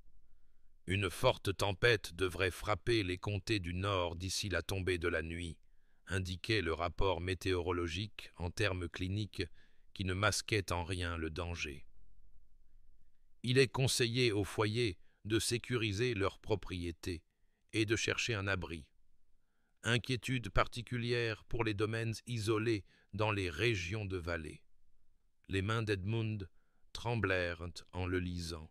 Une forte tempête devrait frapper les comtés du nord d'ici la tombée de la nuit, indiquait le rapport météorologique en termes cliniques qui ne masquait en rien le danger. Il est conseillé aux foyers de sécuriser leurs propriétés et de chercher un abri. Inquiétude particulière pour les domaines isolés dans les régions de vallée. Les mains d'Edmund tremblèrent en le lisant,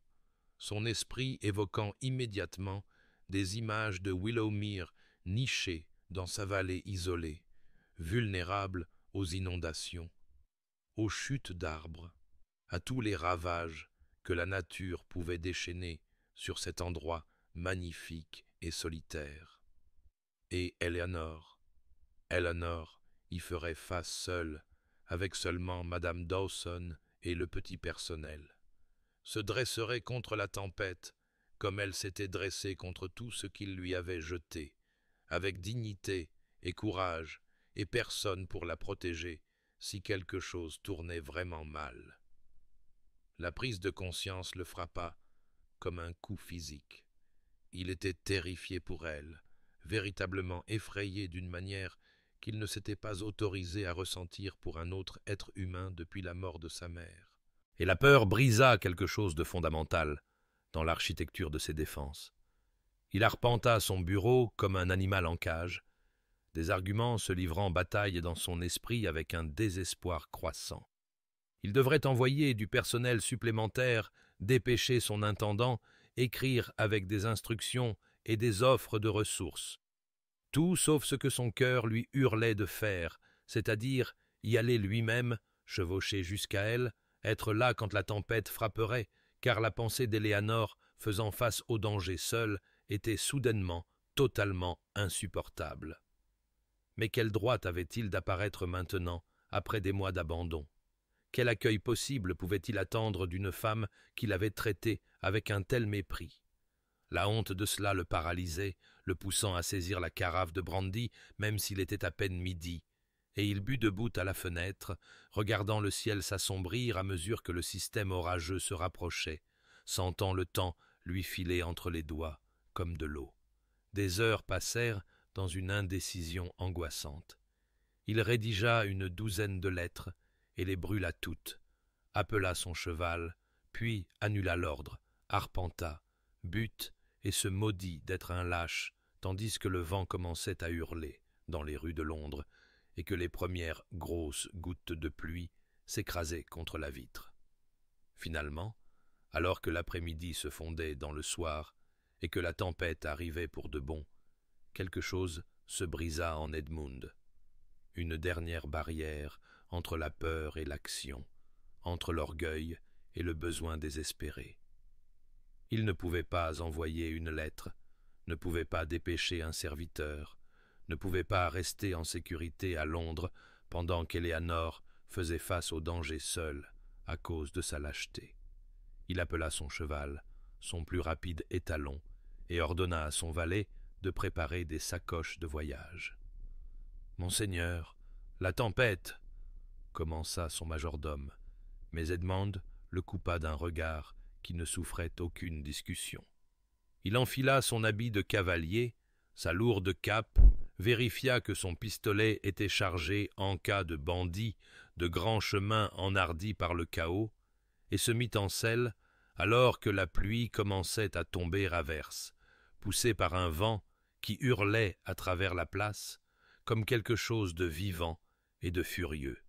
son esprit évoquant immédiatement des images de Willowmere nichée dans sa vallée isolée, vulnérable aux inondations, aux chutes d'arbres, à tous les ravages que la nature pouvait déchaîner sur cet endroit magnifique et solitaire. Et Eleanor y ferait face seule, avec seulement Madame Dawson et le petit personnel. Se dresserait contre la tempête, comme elle s'était dressée contre tout ce qu'il lui avait jeté, avec dignité et courage, et personne pour la protéger si quelque chose tournait vraiment mal. La prise de conscience le frappa comme un coup physique. Il était terrifié pour elle, véritablement effrayé d'une manière qu'il ne s'était pas autorisé à ressentir pour un autre être humain depuis la mort de sa mère. Et la peur brisa quelque chose de fondamental dans l'architecture de ses défenses. Il arpenta son bureau comme un animal en cage, des arguments se livrant bataille dans son esprit avec un désespoir croissant. Il devrait envoyer du personnel supplémentaire, dépêcher son intendant, écrire avec des instructions et des offres de ressources. Tout sauf ce que son cœur lui hurlait de faire, c'est-à-dire y aller lui-même, chevaucher jusqu'à elle, être là quand la tempête frapperait, car la pensée d'Éléanore faisant face au danger seule était soudainement, totalement insupportable. Mais quel droit avait-il d'apparaître maintenant, après des mois d'abandon? Quel accueil possible pouvait-il attendre d'une femme qu'il avait traitée avec un tel mépris? La honte de cela le paralysait, le poussant à saisir la carafe de brandy, même s'il était à peine midi, et il but debout à la fenêtre, regardant le ciel s'assombrir à mesure que le système orageux se rapprochait, sentant le temps lui filer entre les doigts comme de l'eau. Des heures passèrent dans une indécision angoissante. Il rédigea une douzaine de lettres et les brûla toutes, appela son cheval, puis annula l'ordre, arpenta, but et se maudit d'être un lâche, tandis que le vent commençait à hurler dans les rues de Londres et que les premières grosses gouttes de pluie s'écrasaient contre la vitre. Finalement, alors que l'après-midi se fondait dans le soir et que la tempête arrivait pour de bon, quelque chose se brisa en Edmund. Une dernière barrière entre la peur et l'action, entre l'orgueil et le besoin désespéré. Il ne pouvait pas envoyer une lettre, ne pouvait pas dépêcher un serviteur, ne pouvait pas rester en sécurité à Londres pendant qu'Éléanore faisait face au danger seul à cause de sa lâcheté. Il appela son cheval, son plus rapide étalon, et ordonna à son valet de préparer des sacoches de voyage. « Monseigneur, la tempête !» commença son majordome, mais Edmond le coupa d'un regard qui ne souffrait aucune discussion. Il enfila son habit de cavalier, sa lourde cape, vérifia que son pistolet était chargé en cas de bandits, de grands chemins enhardis par le chaos, et se mit en selle alors que la pluie commençait à tomber à verse, poussée par un vent qui hurlait à travers la place comme quelque chose de vivant et de furieux.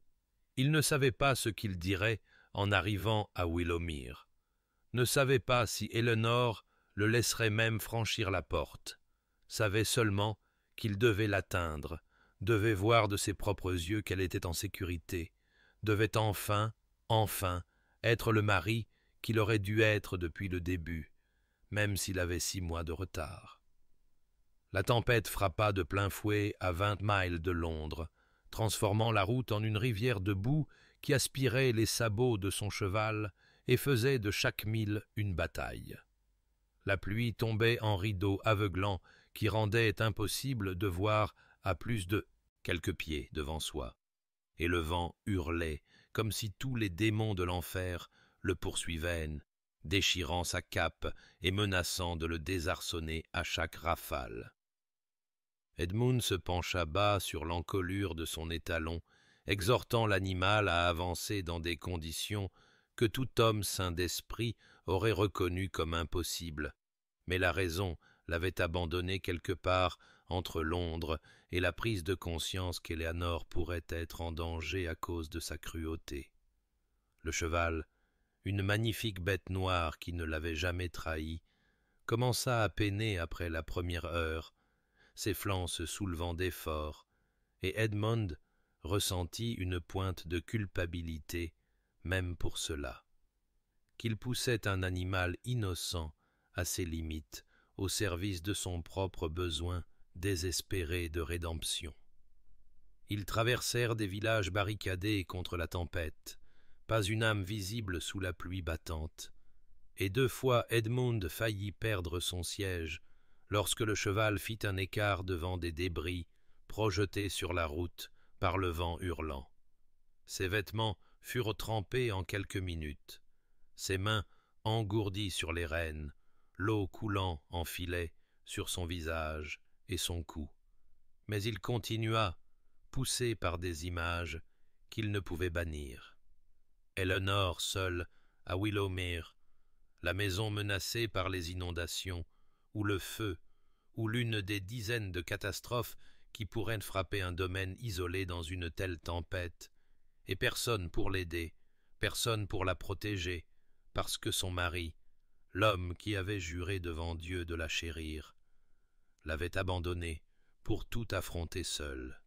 Il ne savait pas ce qu'il dirait en arrivant à Willowmere, ne savait pas si Eleanor le laisserait même franchir la porte, savait seulement qu'il devait l'atteindre, devait voir de ses propres yeux qu'elle était en sécurité, devait enfin être le mari qu'il aurait dû être depuis le début, même s'il avait 6 mois de retard. La tempête frappa de plein fouet à 20 miles de Londres, transformant la route en une rivière de boue qui aspirait les sabots de son cheval et faisait de chaque mille une bataille. La pluie tombait en rideaux aveuglants qui rendaient impossible de voir à plus de quelques pieds devant soi, et le vent hurlait comme si tous les démons de l'enfer le poursuivaient, déchirant sa cape et menaçant de le désarçonner à chaque rafale. Edmund se pencha bas sur l'encolure de son étalon, exhortant l'animal à avancer dans des conditions que tout homme sain d'esprit aurait reconnues comme impossibles, mais la raison l'avait abandonné quelque part entre Londres et la prise de conscience qu'Éléanor pourrait être en danger à cause de sa cruauté. Le cheval, une magnifique bête noire qui ne l'avait jamais trahi, commença à peiner après la première heure, ses flancs se soulevant d'effort, et Edmund ressentit une pointe de culpabilité, même pour cela. Qu'il poussait un animal innocent à ses limites, au service de son propre besoin désespéré de rédemption. Ils traversèrent des villages barricadés contre la tempête, pas une âme visible sous la pluie battante, et 2 fois Edmund faillit perdre son siège lorsque le cheval fit un écart devant des débris projetés sur la route par le vent hurlant. Ses vêtements furent trempés en quelques minutes, ses mains engourdies sur les rênes, l'eau coulant en filets sur son visage et son cou. Mais il continua, poussé par des images qu'il ne pouvait bannir. Eleanor seule, à Willowmere, la maison menacée par les inondations, ou le feu, ou l'une des dizaines de catastrophes qui pourraient frapper un domaine isolé dans une telle tempête, et personne pour l'aider, personne pour la protéger, parce que son mari, l'homme qui avait juré devant Dieu de la chérir, l'avait abandonnée pour tout affronter seul.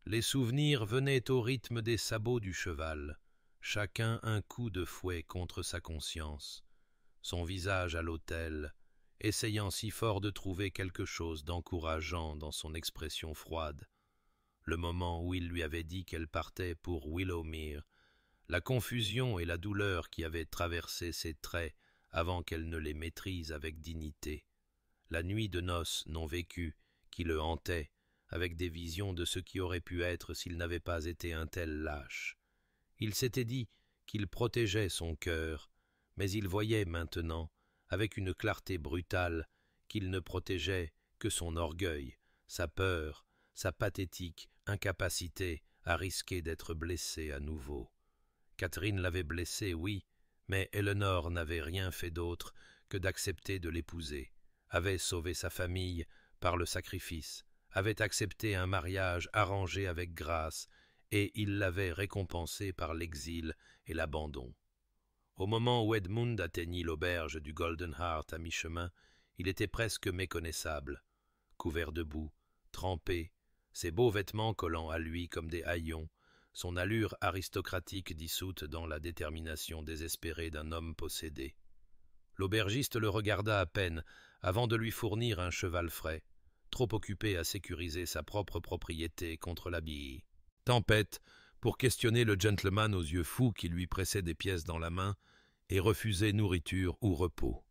Les souvenirs venaient au rythme des sabots du cheval, chacun un coup de fouet contre sa conscience, son visage à l'autel, essayant si fort de trouver quelque chose d'encourageant dans son expression froide. Le moment où il lui avait dit qu'elle partait pour Willowmere, la confusion et la douleur qui avaient traversé ses traits avant qu'elle ne les maîtrise avec dignité, la nuit de noces non vécue qui le hantait, avec des visions de ce qui aurait pu être s'il n'avait pas été un tel lâche. Il s'était dit qu'il protégeait son cœur, mais il voyait maintenant, avec une clarté brutale, qu'il ne protégeait que son orgueil, sa peur, sa pathétique incapacité à risquer d'être blessé à nouveau. Catherine l'avait blessé, oui, mais Eleanor n'avait rien fait d'autre que d'accepter de l'épouser, avait sauvé sa famille par le sacrifice, avait accepté un mariage arrangé avec grâce, et il l'avait récompensé par l'exil et l'abandon. Au moment où Edmund atteignit l'auberge du Golden Heart à mi-chemin, il était presque méconnaissable, couvert de boue, trempé, ses beaux vêtements collant à lui comme des haillons, son allure aristocratique dissoute dans la détermination désespérée d'un homme possédé. L'aubergiste le regarda à peine avant de lui fournir un cheval frais, trop occupé à sécuriser sa propre propriété contre la bille. Tempête, pour questionner le gentleman aux yeux fous qui lui pressait des pièces dans la main et refusait nourriture ou repos.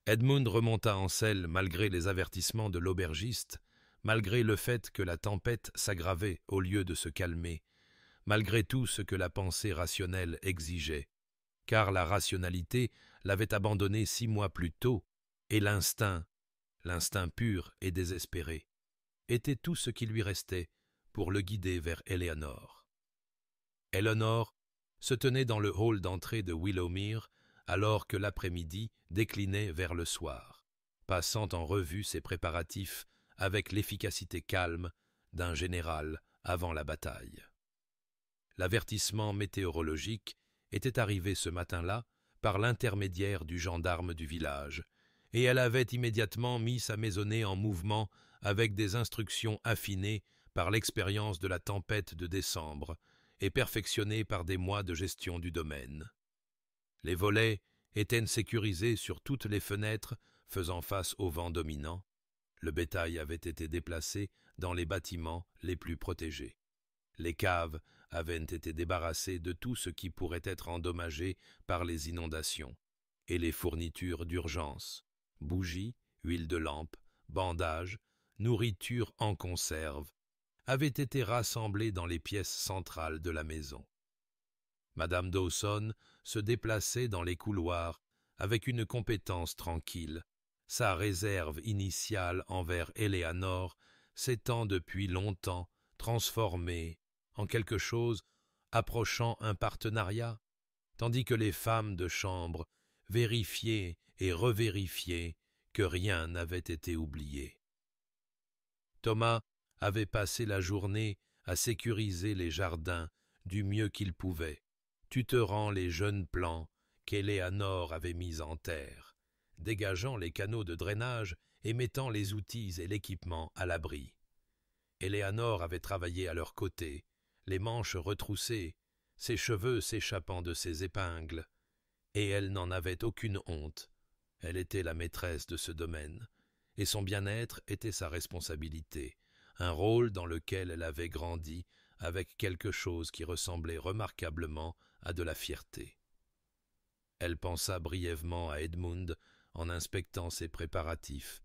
Edmund remonta en selle malgré les avertissements de l'aubergiste, malgré le fait que la tempête s'aggravait au lieu de se calmer, malgré tout ce que la pensée rationnelle exigeait, car la rationalité l'avait abandonné 6 mois plus tôt, et l'instinct, L'instinct pur et désespéré était tout ce qui lui restait pour le guider vers Eleanor. Eleanor se tenait dans le hall d'entrée de Willowmere alors que l'après-midi déclinait vers le soir, passant en revue ses préparatifs avec l'efficacité calme d'un général avant la bataille. L'avertissement météorologique était arrivé ce matin-là par l'intermédiaire du gendarme du village, et elle avait immédiatement mis sa maisonnée en mouvement avec des instructions affinées par l'expérience de la tempête de décembre et perfectionnées par des mois de gestion du domaine. Les volets étaient sécurisés sur toutes les fenêtres faisant face au vent dominant. Le bétail avait été déplacé dans les bâtiments les plus protégés. Les caves avaient été débarrassées de tout ce qui pourrait être endommagé par les inondations, et les fournitures d'urgence, bougies, huile de lampe, bandages, nourriture en conserve, avaient été rassemblées dans les pièces centrales de la maison. Madame Dawson se déplaçait dans les couloirs avec une compétence tranquille, sa réserve initiale envers Eleanor s'étant depuis longtemps transformée en quelque chose approchant un partenariat, tandis que les femmes de chambre vérifiaient et revérifiaient que rien n'avait été oublié. Thomas avait passé la journée à sécuriser les jardins du mieux qu'il pouvait, tutorant les jeunes plants qu'Eleanor avait mis en terre, dégageant les canaux de drainage et mettant les outils et l'équipement à l'abri. Eleanor avait travaillé à leur côté, les manches retroussées, ses cheveux s'échappant de ses épingles, et elle n'en avait aucune honte. Elle était la maîtresse de ce domaine, et son bien-être était sa responsabilité, un rôle dans lequel elle avait grandi avec quelque chose qui ressemblait remarquablement à de la fierté. Elle pensa brièvement à Edmund en inspectant ses préparatifs,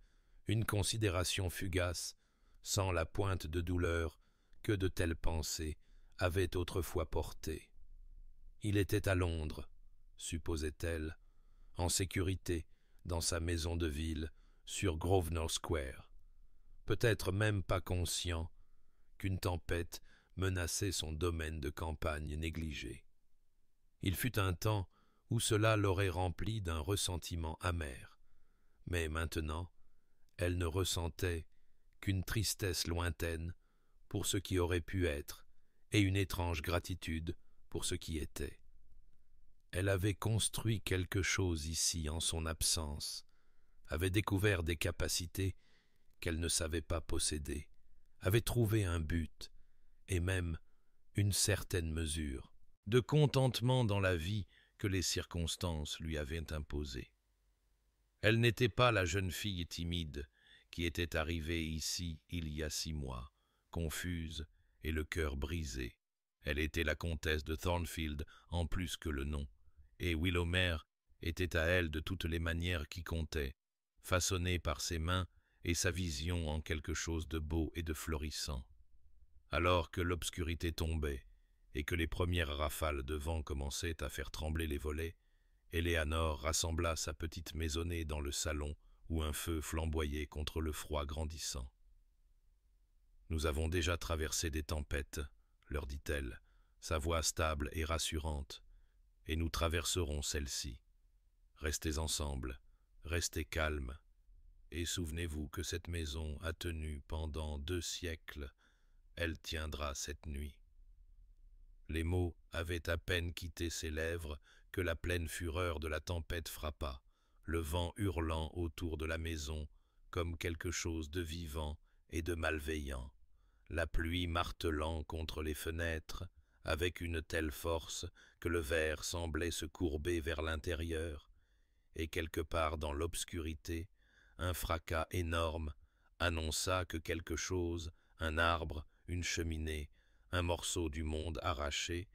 une considération fugace, sans la pointe de douleur que de telles pensées avaient autrefois portée. Il était à Londres, supposait-elle, en sécurité dans sa maison de ville sur Grosvenor Square, peut-être même pas conscient qu'une tempête menaçait son domaine de campagne négligé. Il fut un temps où cela l'aurait rempli d'un ressentiment amer, mais maintenant elle ne ressentait qu'une tristesse lointaine pour ce qui aurait pu être et une étrange gratitude pour ce qui était. Elle avait construit quelque chose ici en son absence, avait découvert des capacités qu'elle ne savait pas posséder, avait trouvé un but et même une certaine mesure de contentement dans la vie que les circonstances lui avaient imposée. Elle n'était pas la jeune fille timide qui était arrivée ici il y a 6 mois, confuse et le cœur brisé. Elle était la comtesse de Thornfield en plus que le nom, et Willowmere était à elle de toutes les manières qui comptaient, façonnée par ses mains et sa vision en quelque chose de beau et de florissant. Alors que l'obscurité tombait et que les premières rafales de vent commençaient à faire trembler les volets, Eleanor rassembla sa petite maisonnée dans le salon où un feu flamboyait contre le froid grandissant. « Nous avons déjà traversé des tempêtes, leur dit-elle, sa voix stable et rassurante, et nous traverserons celle-ci. Restez ensemble, restez calmes, et souvenez-vous que cette maison a tenu pendant 2 siècles, elle tiendra cette nuit. » Les mots avaient à peine quitté ses lèvres que la pleine fureur de la tempête frappa, le vent hurlant autour de la maison comme quelque chose de vivant et de malveillant, la pluie martelant contre les fenêtres avec une telle force que le verre semblait se courber vers l'intérieur, et quelque part dans l'obscurité, un fracas énorme annonça que quelque chose, un arbre, une cheminée, un morceau du monde arraché,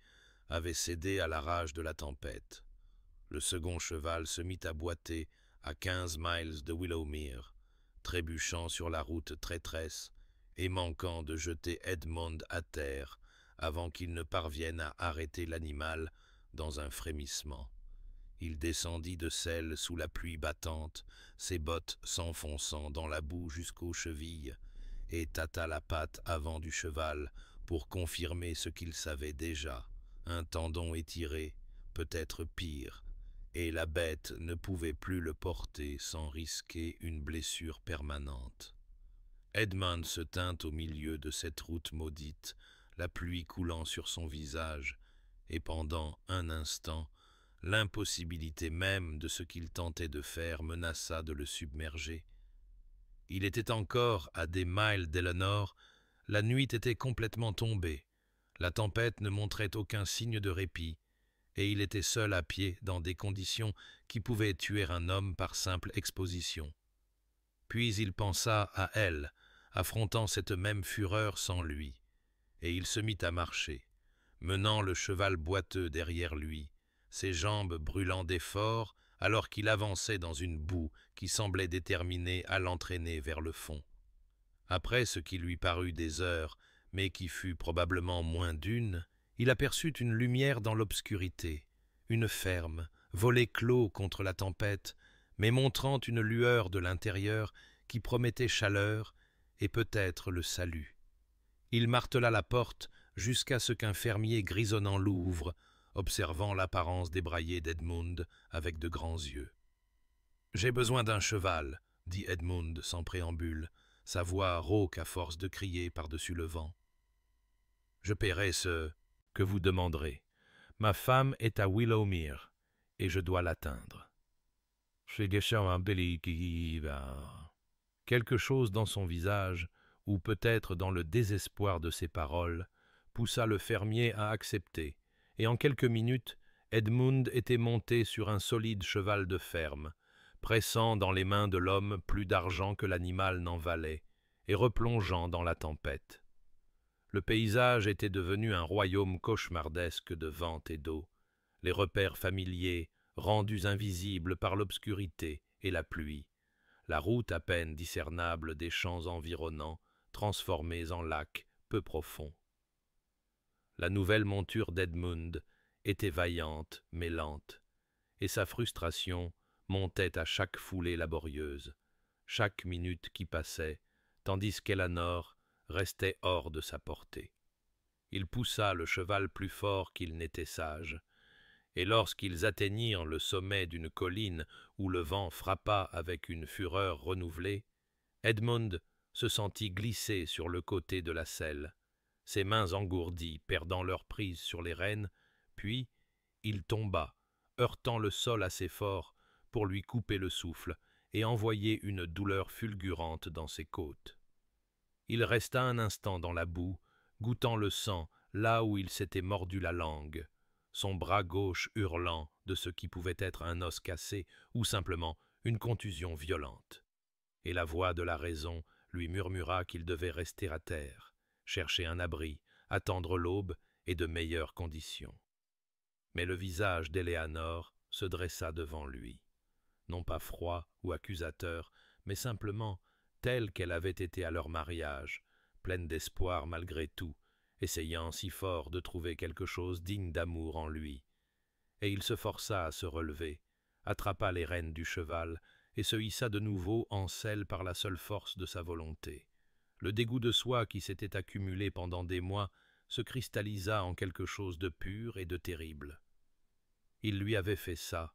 avait cédé à la rage de la tempête. Le second cheval se mit à boiter à 15 miles de Willowmere, trébuchant sur la route traîtresse et manquant de jeter Edmund à terre avant qu'il ne parvienne à arrêter l'animal dans un frémissement. Il descendit de selle sous la pluie battante, ses bottes s'enfonçant dans la boue jusqu'aux chevilles, et tâta la patte avant du cheval pour confirmer ce qu'il savait déjà. Un tendon étiré, peut-être pire, et la bête ne pouvait plus le porter sans risquer une blessure permanente. Edmund se tint au milieu de cette route maudite, la pluie coulant sur son visage, et pendant un instant, l'impossibilité même de ce qu'il tentait de faire menaça de le submerger. Il était encore à des miles d'Eleanor, la nuit était complètement tombée, la tempête ne montrait aucun signe de répit, et il était seul à pied dans des conditions qui pouvaient tuer un homme par simple exposition. Puis il pensa à elle, affrontant cette même fureur sans lui, et il se mit à marcher, menant le cheval boiteux derrière lui, ses jambes brûlant d'effort alors qu'il avançait dans une boue qui semblait déterminée à l'entraîner vers le fond. Après ce qui lui parut des heures, mais qui fut probablement moins d'une, il aperçut une lumière dans l'obscurité, une ferme, volet clos contre la tempête, mais montrant une lueur de l'intérieur qui promettait chaleur et peut-être le salut. Il martela la porte jusqu'à ce qu'un fermier grisonnant l'ouvre, observant l'apparence débraillée d'Edmund avec de grands yeux. « J'ai besoin d'un cheval, » dit Edmund sans préambule, sa voix rauque à force de crier par-dessus le vent. « Je paierai ce que vous demanderez. Ma femme est à Willowmere, et je dois l'atteindre. » Quelque chose dans son visage, ou peut-être dans le désespoir de ses paroles, poussa le fermier à accepter, et en quelques minutes, Edmund était monté sur un solide cheval de ferme, pressant dans les mains de l'homme plus d'argent que l'animal n'en valait, et replongeant dans la tempête. Le paysage était devenu un royaume cauchemardesque de vent et d'eau, les repères familiers rendus invisibles par l'obscurité et la pluie, la route à peine discernable des champs environnants, transformés en lacs peu profonds. La nouvelle monture d'Edmund était vaillante mais lente, et sa frustration montait à chaque foulée laborieuse, chaque minute qui passait, tandis qu'Eleanor restait hors de sa portée. Il poussa le cheval plus fort qu'il n'était sage, et lorsqu'ils atteignirent le sommet d'une colline où le vent frappa avec une fureur renouvelée, Edmund se sentit glisser sur le côté de la selle, ses mains engourdies perdant leur prise sur les rênes, puis il tomba, heurtant le sol assez fort pour lui couper le souffle et envoyer une douleur fulgurante dans ses côtes. Il resta un instant dans la boue, goûtant le sang là où il s'était mordu la langue, son bras gauche hurlant de ce qui pouvait être un os cassé ou simplement une contusion violente. Et la voix de la raison lui murmura qu'il devait rester à terre, chercher un abri, attendre l'aube et de meilleures conditions. Mais le visage d'Eleanor se dressa devant lui, non pas froid ou accusateur, mais simplement telle qu'elle avait été à leur mariage, pleine d'espoir malgré tout, essayant si fort de trouver quelque chose digne d'amour en lui. Et il se força à se relever, attrapa les rênes du cheval et se hissa de nouveau en selle par la seule force de sa volonté. Le dégoût de soi qui s'était accumulé pendant des mois se cristallisa en quelque chose de pur et de terrible. Il lui avait fait ça,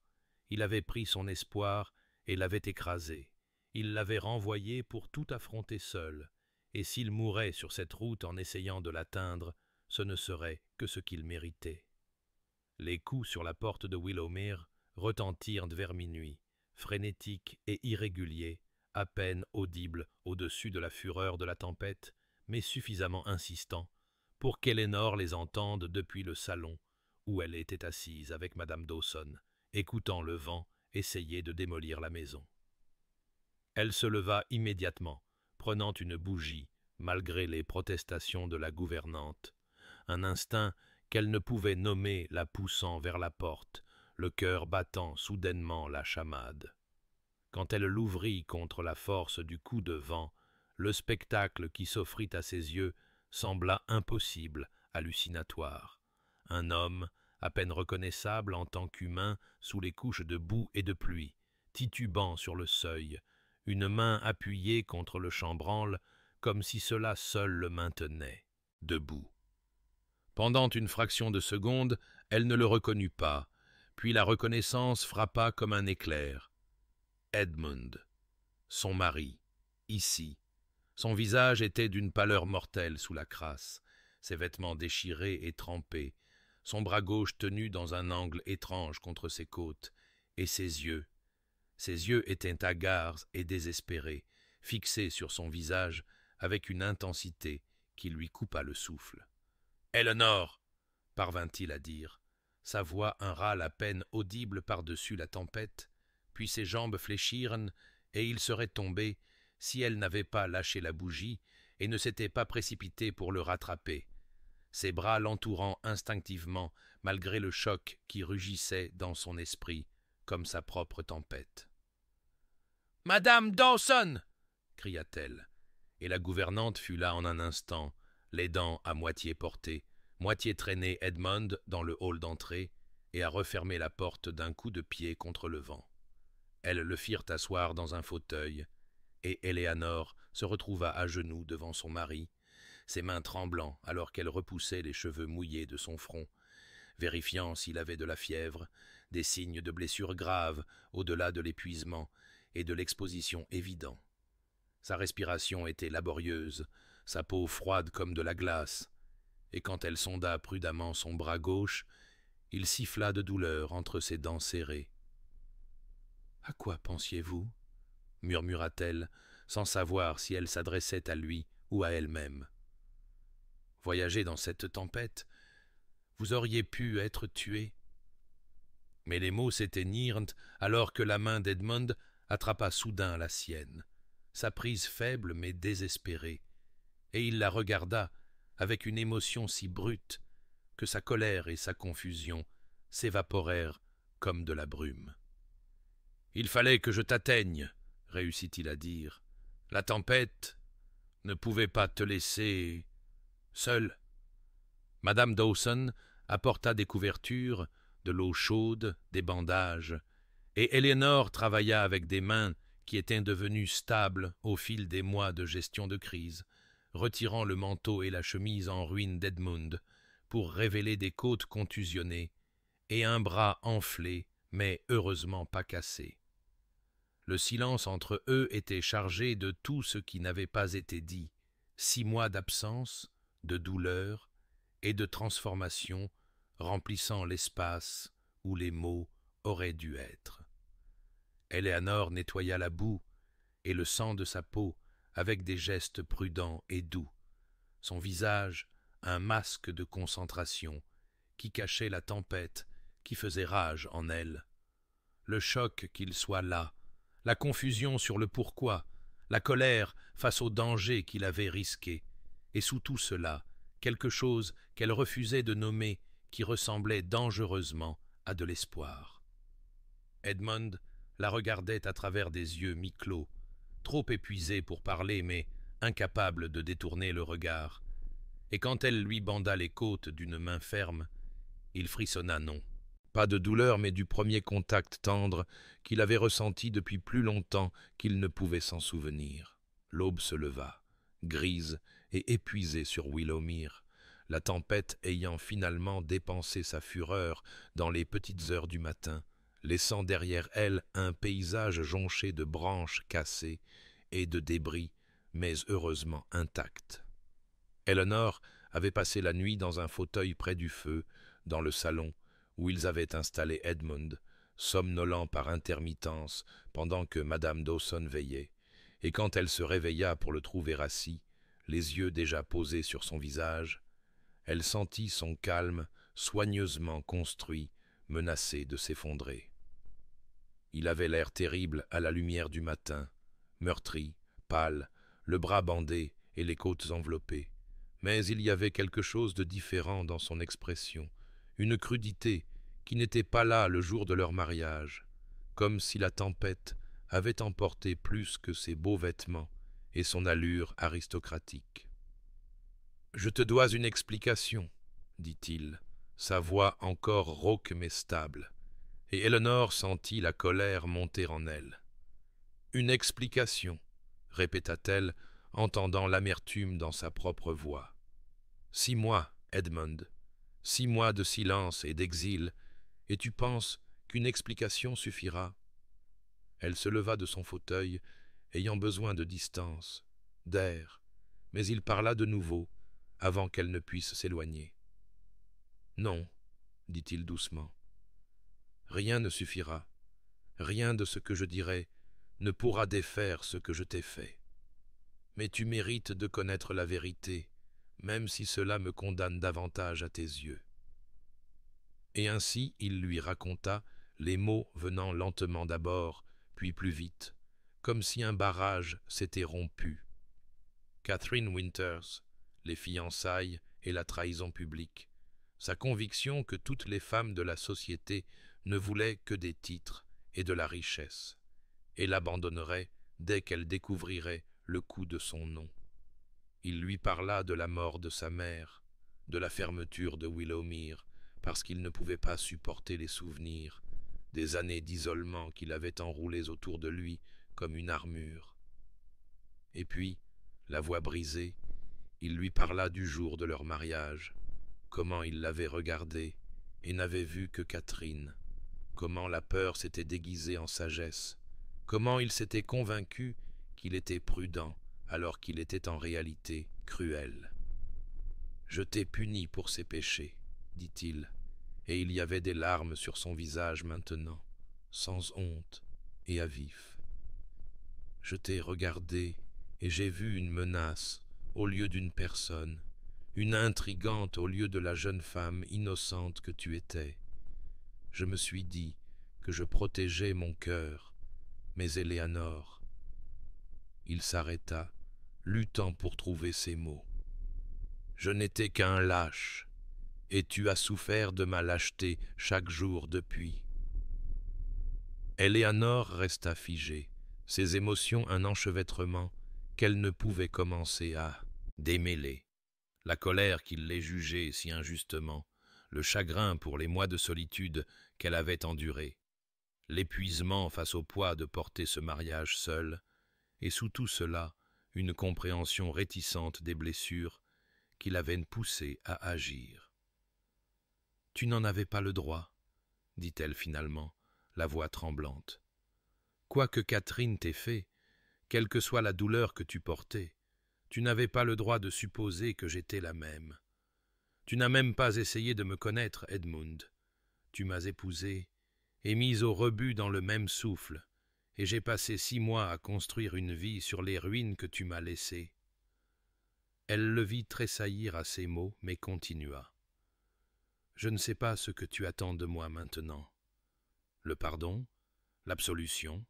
il avait pris son espoir et l'avait écrasé, il l'avait renvoyé pour tout affronter seul, et s'il mourait sur cette route en essayant de l'atteindre, ce ne serait que ce qu'il méritait. Les coups sur la porte de Willowmere retentirent vers minuit, frénétiques et irréguliers, à peine audibles au-dessus de la fureur de la tempête, mais suffisamment insistants pour qu'Eleanor les entende depuis le salon où elle était assise avec Madame Dawson, écoutant le vent essayer de démolir la maison. Elle se leva immédiatement, prenant une bougie, malgré les protestations de la gouvernante, un instinct qu'elle ne pouvait nommer la poussant vers la porte, le cœur battant soudainement la chamade. Quand elle l'ouvrit contre la force du coup de vent, le spectacle qui s'offrit à ses yeux sembla impossible, hallucinatoire. Un homme, à peine reconnaissable en tant qu'humain sous les couches de boue et de pluie, titubant sur le seuil, une main appuyée contre le chambranle, comme si cela seul le maintenait, debout. Pendant une fraction de seconde, elle ne le reconnut pas, puis la reconnaissance frappa comme un éclair. Edmund, son mari, ici. Son visage était d'une pâleur mortelle sous la crasse, ses vêtements déchirés et trempés, son bras gauche tenu dans un angle étrange contre ses côtes, et ses yeux étaient hagards et désespérés, fixés sur son visage avec une intensité qui lui coupa le souffle. « Eleanor !» parvint-il à dire, sa voix un râle à peine audible par-dessus la tempête, puis ses jambes fléchirent et il serait tombé si elle n'avait pas lâché la bougie et ne s'était pas précipitée pour le rattraper, ses bras l'entourant instinctivement malgré le choc qui rugissait dans son esprit comme sa propre tempête. « Madame Dawson !» cria-t-elle, et la gouvernante fut là en un instant, les dents à moitié portées, moitié traîner Edmund dans le hall d'entrée et à refermer la porte d'un coup de pied contre le vent. Elles le firent asseoir dans un fauteuil, et Eleanor se retrouva à genoux devant son mari, ses mains tremblant alors qu'elle repoussait les cheveux mouillés de son front, vérifiant s'il avait de la fièvre, des signes de blessures graves au-delà de l'épuisement et de l'exposition évident. Sa respiration était laborieuse, sa peau froide comme de la glace, et quand elle sonda prudemment son bras gauche, il siffla de douleur entre ses dents serrées. « À quoi pensiez-vous » murmura-t-elle, sans savoir si elle s'adressait à lui ou à elle-même. « Voyager dans cette tempête, vous auriez pu être tué. » Mais les mots s'éteignirent alors que la main d'Edmund attrapa soudain la sienne, sa prise faible mais désespérée, et il la regarda avec une émotion si brute que sa colère et sa confusion s'évaporèrent comme de la brume. « Il fallait que je t'atteigne, » réussit-il à dire. « La tempête ne pouvait pas te laisser seul. » Madame Dawson apporta des couvertures, de l'eau chaude, des bandages, et Eleanor travailla avec des mains qui étaient devenues stables au fil des mois de gestion de crise, retirant le manteau et la chemise en ruine d'Edmund pour révéler des côtes contusionnées et un bras enflé, mais heureusement pas cassé. Le silence entre eux était chargé de tout ce qui n'avait pas été dit, 6 mois d'absence, de douleur et de transformation remplissant l'espace où les mots auraient dû être. Eleanor nettoya la boue et le sang de sa peau avec des gestes prudents et doux, son visage un masque de concentration qui cachait la tempête qui faisait rage en elle. Le choc qu'il soit là, la confusion sur le pourquoi, la colère face au danger qu'il avait risqué, et sous tout cela, quelque chose qu'elle refusait de nommer qui ressemblait dangereusement à de l'espoir. Edmund la regardait à travers des yeux mi-clos, trop épuisé pour parler mais incapable de détourner le regard, et quand elle lui banda les côtes d'une main ferme, il frissonna non. Pas de douleur, mais du premier contact tendre qu'il avait ressenti depuis plus longtemps qu'il ne pouvait s'en souvenir. L'aube se leva, grise et épuisée sur Willowmere, la tempête ayant finalement dépensé sa fureur dans les petites heures du matin, laissant derrière elle un paysage jonché de branches cassées et de débris, mais heureusement intacts. Eleanor avait passé la nuit dans un fauteuil près du feu, dans le salon, où ils avaient installé Edmund, somnolent par intermittence pendant que Madame Dawson veillait, et quand elle se réveilla pour le trouver assis, les yeux déjà posés sur son visage, elle sentit son calme soigneusement construit menacé de s'effondrer. Il avait l'air terrible à la lumière du matin, meurtri, pâle, le bras bandé et les côtes enveloppées, mais il y avait quelque chose de différent dans son expression, une crudité qui n'était pas là le jour de leur mariage, comme si la tempête avait emporté plus que ses beaux vêtements et son allure aristocratique. « Je te dois une explication, dit-il, sa voix encore rauque mais stable, et Eleanor sentit la colère monter en elle. « Une explication, » répéta-t-elle, entendant l'amertume dans sa propre voix. « 6 mois, Edmund, 6 mois de silence et d'exil, et tu penses qu'une explication suffira ?» Elle se leva de son fauteuil, ayant besoin de distance, d'air, mais il parla de nouveau, avant qu'elle ne puisse s'éloigner. « Non, » dit-il doucement, « rien ne suffira, rien de ce que je dirai ne pourra défaire ce que je t'ai fait. Mais tu mérites de connaître la vérité, même si cela me condamne davantage à tes yeux. » Et ainsi il lui raconta, les mots venant lentement d'abord, puis plus vite, comme si un barrage s'était rompu. Catherine Winters, les fiançailles et la trahison publique, sa conviction que toutes les femmes de la société ne voulaient que des titres et de la richesse, et l'abandonneraient dès qu'elle découvrirait le coût de son nom. Il lui parla de la mort de sa mère, de la fermeture de Willowmere, parce qu'il ne pouvait pas supporter les souvenirs, des années d'isolement qu'il avait enroulées autour de lui comme une armure. Et puis, la voix brisée, il lui parla du jour de leur mariage, comment il l'avait regardée et n'avait vu que Catherine, comment la peur s'était déguisée en sagesse, comment il s'était convaincu qu'il était prudent alors qu'il était en réalité cruel. « Je t'ai puni pour ces péchés, » dit-il, et il y avait des larmes sur son visage maintenant, sans honte et à vif. « Je t'ai regardé et j'ai vu une menace au lieu d'une personne, une intrigante au lieu de la jeune femme innocente que tu étais. Je me suis dit que je protégeais mon cœur, mais Éléanore... » Il s'arrêta, luttant pour trouver ses mots. « Je n'étais qu'un lâche, et tu as souffert de ma lâcheté chaque jour depuis. » Éléanore resta figée, ses émotions un enchevêtrement qu'elle ne pouvait commencer à démêler. La colère qu'il les jugeait si injustement, le chagrin pour les mois de solitude qu'elle avait endurés, l'épuisement face au poids de porter ce mariage seul, et sous tout cela, une compréhension réticente des blessures qui l'avaient poussé à agir. « Tu n'en avais pas le droit, » dit-elle finalement, la voix tremblante. « Quoi que Catherine t'ait fait, quelle que soit la douleur que tu portais, tu n'avais pas le droit de supposer que j'étais la même. Tu n'as même pas essayé de me connaître, Edmund. Tu m'as épousé et mise au rebut dans le même souffle, et j'ai passé 6 mois à construire une vie sur les ruines que tu m'as laissées. » Elle le vit tressaillir à ces mots, mais continua. « Je ne sais pas ce que tu attends de moi maintenant. Le pardon? L'absolution?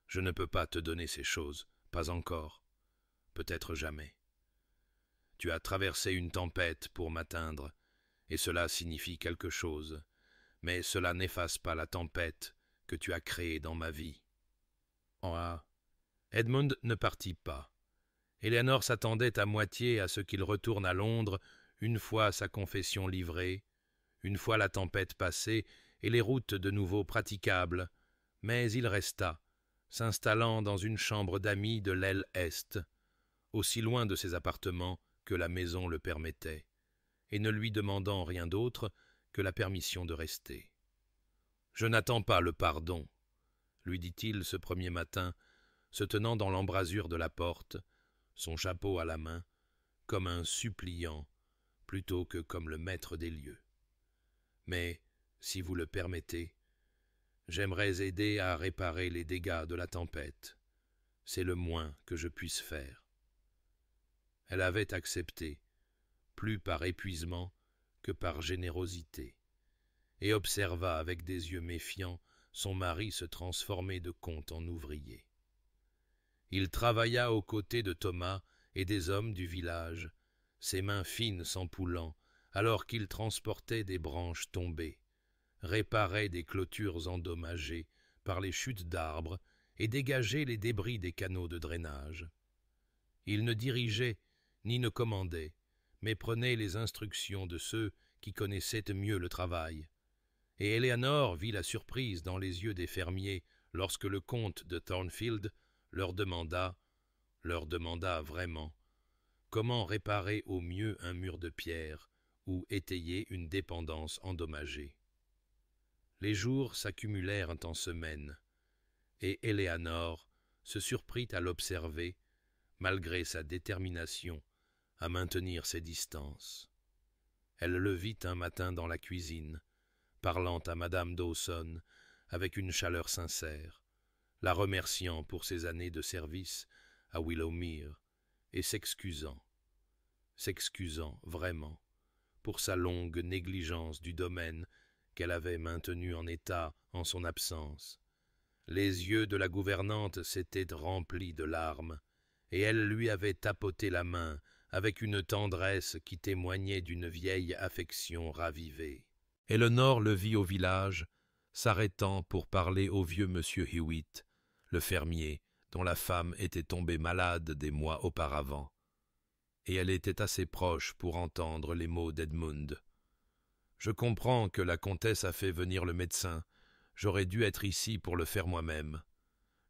Je ne peux pas te donner ces choses, pas encore, peut-être jamais. Tu as traversé une tempête pour m'atteindre, et cela signifie quelque chose, mais cela n'efface pas la tempête que tu as créée dans ma vie. » Ah, Edmund ne partit pas. Éléanore s'attendait à moitié à ce qu'il retourne à Londres une fois sa confession livrée, une fois la tempête passée et les routes de nouveau praticables, mais il resta, s'installant dans une chambre d'amis de l'aile est, aussi loin de ses appartements que la maison le permettait, et ne lui demandant rien d'autre que la permission de rester. « Je n'attends pas le pardon, » lui dit-il ce premier matin, se tenant dans l'embrasure de la porte, son chapeau à la main, comme un suppliant plutôt que comme le maître des lieux. « Mais, si vous le permettez, j'aimerais aider à réparer les dégâts de la tempête. C'est le moins que je puisse faire. » Elle avait accepté, plus par épuisement que par générosité, et observa avec des yeux méfiants son mari se transformer de comte en ouvrier. Il travailla aux côtés de Thomas et des hommes du village, ses mains fines s'empoulant, alors qu'il transportait des branches tombées, réparait des clôtures endommagées par les chutes d'arbres et dégageait les débris des canaux de drainage. Il ne dirigeait ni ne commandait, mais prenait les instructions de ceux qui connaissaient mieux le travail. Et Eleanor vit la surprise dans les yeux des fermiers lorsque le comte de Thornfield leur demanda vraiment, comment réparer au mieux un mur de pierre ou étayer une dépendance endommagée. Les jours s'accumulèrent en semaines, et Eleanor se surprit à l'observer, malgré sa détermination à maintenir ses distances. Elle le vit un matin dans la cuisine, parlant à Madame Dawson avec une chaleur sincère, la remerciant pour ses années de service à Willowmere et s'excusant vraiment pour sa longue négligence du domaine qu'elle avait maintenu en état en son absence. Les yeux de la gouvernante s'étaient remplis de larmes, et elle lui avait tapoté la main avec une tendresse qui témoignait d'une vieille affection ravivée. Eleanor le vit au village, s'arrêtant pour parler au vieux monsieur Hewitt, le fermier, dont la femme était tombée malade des mois auparavant, et elle était assez proche pour entendre les mots d'Edmund. « Je comprends que la comtesse a fait venir le médecin. J'aurais dû être ici pour le faire moi-même.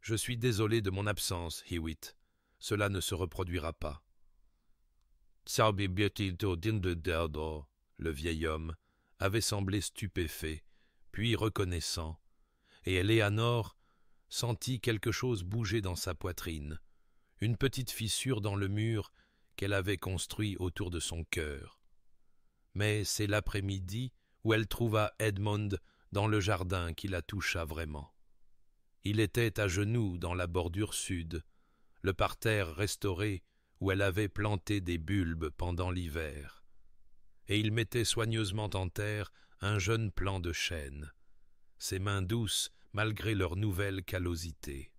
Je suis désolé de mon absence, Hewitt. Cela ne se reproduira pas. » Le vieil homme avait semblé stupéfait, puis reconnaissant, et Eleanor sentit quelque chose bouger dans sa poitrine, une petite fissure dans le mur qu'elle avait construit autour de son cœur. Mais c'est l'après-midi où elle trouva Edmund dans le jardin qui la toucha vraiment. Il était à genoux dans la bordure sud, le parterre restauré où elle avait planté des bulbes pendant l'hiver, et il mettait soigneusement en terre un jeune plant de chêne, ses mains douces malgré leur nouvelle callosité.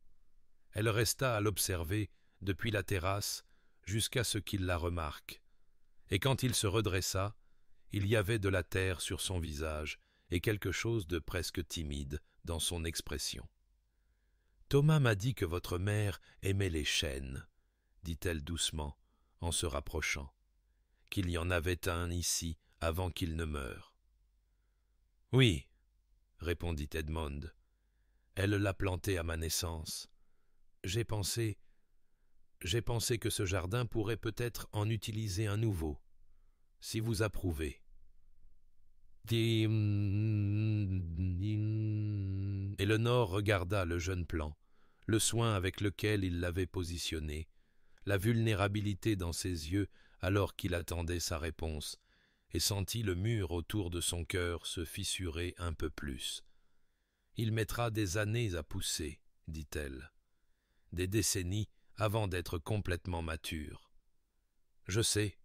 Elle resta à l'observer depuis la terrasse jusqu'à ce qu'il la remarque, et quand il se redressa, il y avait de la terre sur son visage et quelque chose de presque timide dans son expression. « Thomas m'a dit que votre mère aimait les chênes, » dit-elle doucement, en se rapprochant, « qu'il y en avait un ici avant qu'il ne meure. »« Oui, » répondit Edmund, « elle l'a planté à ma naissance. J'ai pensé que ce jardin pourrait peut-être en utiliser un nouveau, si vous approuvez. » Eleanor regarda le jeune plant, le soin avec lequel il l'avait positionné, la vulnérabilité dans ses yeux alors qu'il attendait sa réponse, et sentit le mur autour de son cœur se fissurer un peu plus. « Il mettra des années à pousser, » dit-elle, « des décennies avant d'être complètement mature. »« Je sais, »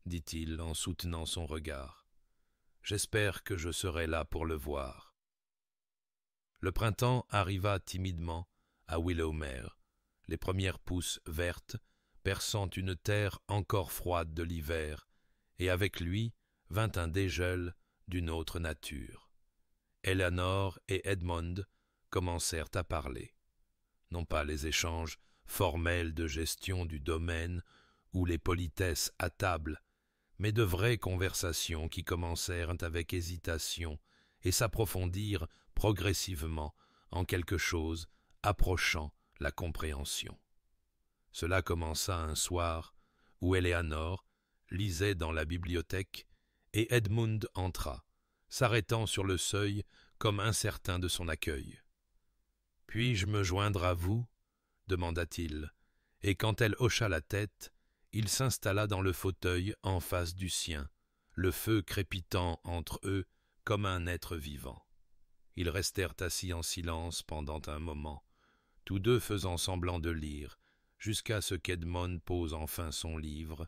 dit-il en soutenant son regard. « J'espère que je serai là pour le voir. » Le printemps arriva timidement à Willowmere, les premières pousses vertes, perçant une terre encore froide de l'hiver, et avec lui vint un dégel d'une autre nature. Eleanor et Edmund commencèrent à parler. Non pas les échanges formels de gestion du domaine ou les politesses à table, mais de vraies conversations qui commencèrent avec hésitation et s'approfondirent progressivement en quelque chose approchant la compréhension. Cela commença un soir où Eleanor lisait dans la bibliothèque et Edmund entra, s'arrêtant sur le seuil comme incertain de son accueil. « Puis-je me joindre à vous ?» demanda-t-il, et quand elle hocha la tête, il s'installa dans le fauteuil en face du sien, le feu crépitant entre eux comme un être vivant. Ils restèrent assis en silence pendant un moment, tous deux faisant semblant de lire, jusqu'à ce qu'Edmond pose enfin son livre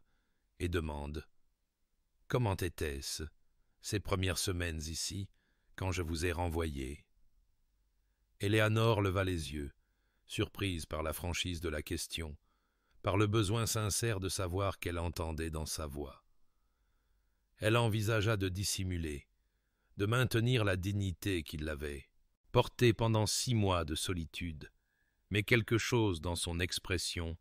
et demande « Comment était-ce, ces premières semaines ici, quand je vous ai renvoyé ?» Eleanor leva les yeux, surprise par la franchise de la question, par le besoin sincère de savoir qu'elle entendait dans sa voix. Elle envisagea de dissimuler, de maintenir la dignité qui l'avait, portée pendant 6 mois de solitude, mais quelque chose dans son expression,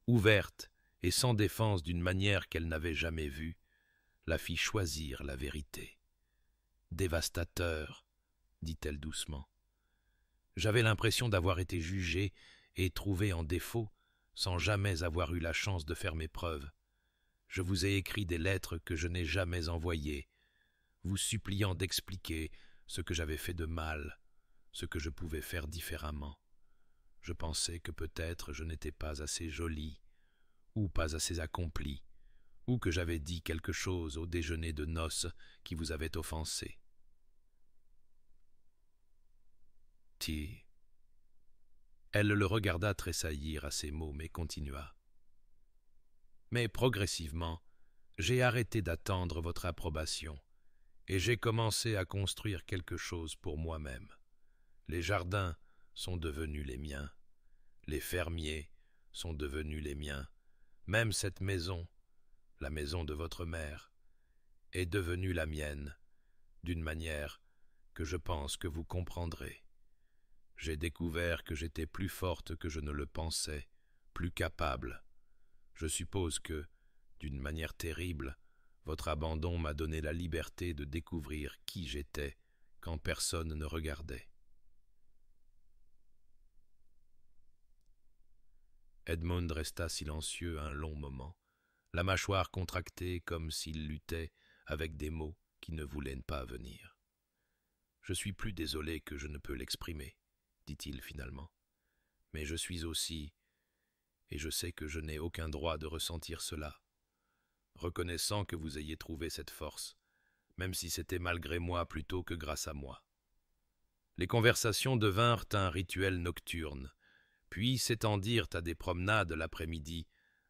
ouverte et sans défense d'une manière qu'elle n'avait jamais vue, la fit choisir la vérité. « Dévastateur, dit-elle doucement. J'avais l'impression d'avoir été jugé et trouvé en défaut, sans jamais avoir eu la chance de faire mes preuves. Je vous ai écrit des lettres que je n'ai jamais envoyées, vous suppliant d'expliquer ce que j'avais fait de mal, ce que je pouvais faire différemment. Je pensais que peut-être je n'étais pas assez jolie, ou pas assez accomplie, ou que j'avais dit quelque chose au déjeuner de noces qui vous avait offensé. Ti. Elle le regarda tressaillir à ces mots, mais continua. Mais progressivement, j'ai arrêté d'attendre votre approbation, et j'ai commencé à construire quelque chose pour moi-même. Les jardins sont devenus les miens, les fermiers sont devenus les miens, même cette maison, la maison de votre mère, est devenue la mienne, d'une manière que je pense que vous comprendrez. J'ai découvert que j'étais plus forte que je ne le pensais, plus capable. Je suppose que, d'une manière terrible, votre abandon m'a donné la liberté de découvrir qui j'étais quand personne ne regardait. Edmund resta silencieux un long moment, la mâchoire contractée comme s'il luttait avec des mots qui ne voulaient pas venir. « Je suis plus désolé que je ne peux l'exprimer, » dit-il finalement. « Mais je suis aussi, et je sais que je n'ai aucun droit de ressentir cela, reconnaissant que vous ayez trouvé cette force, même si c'était malgré moi plutôt que grâce à moi. » Les conversations devinrent un rituel nocturne, puis s'étendirent à des promenades l'après-midi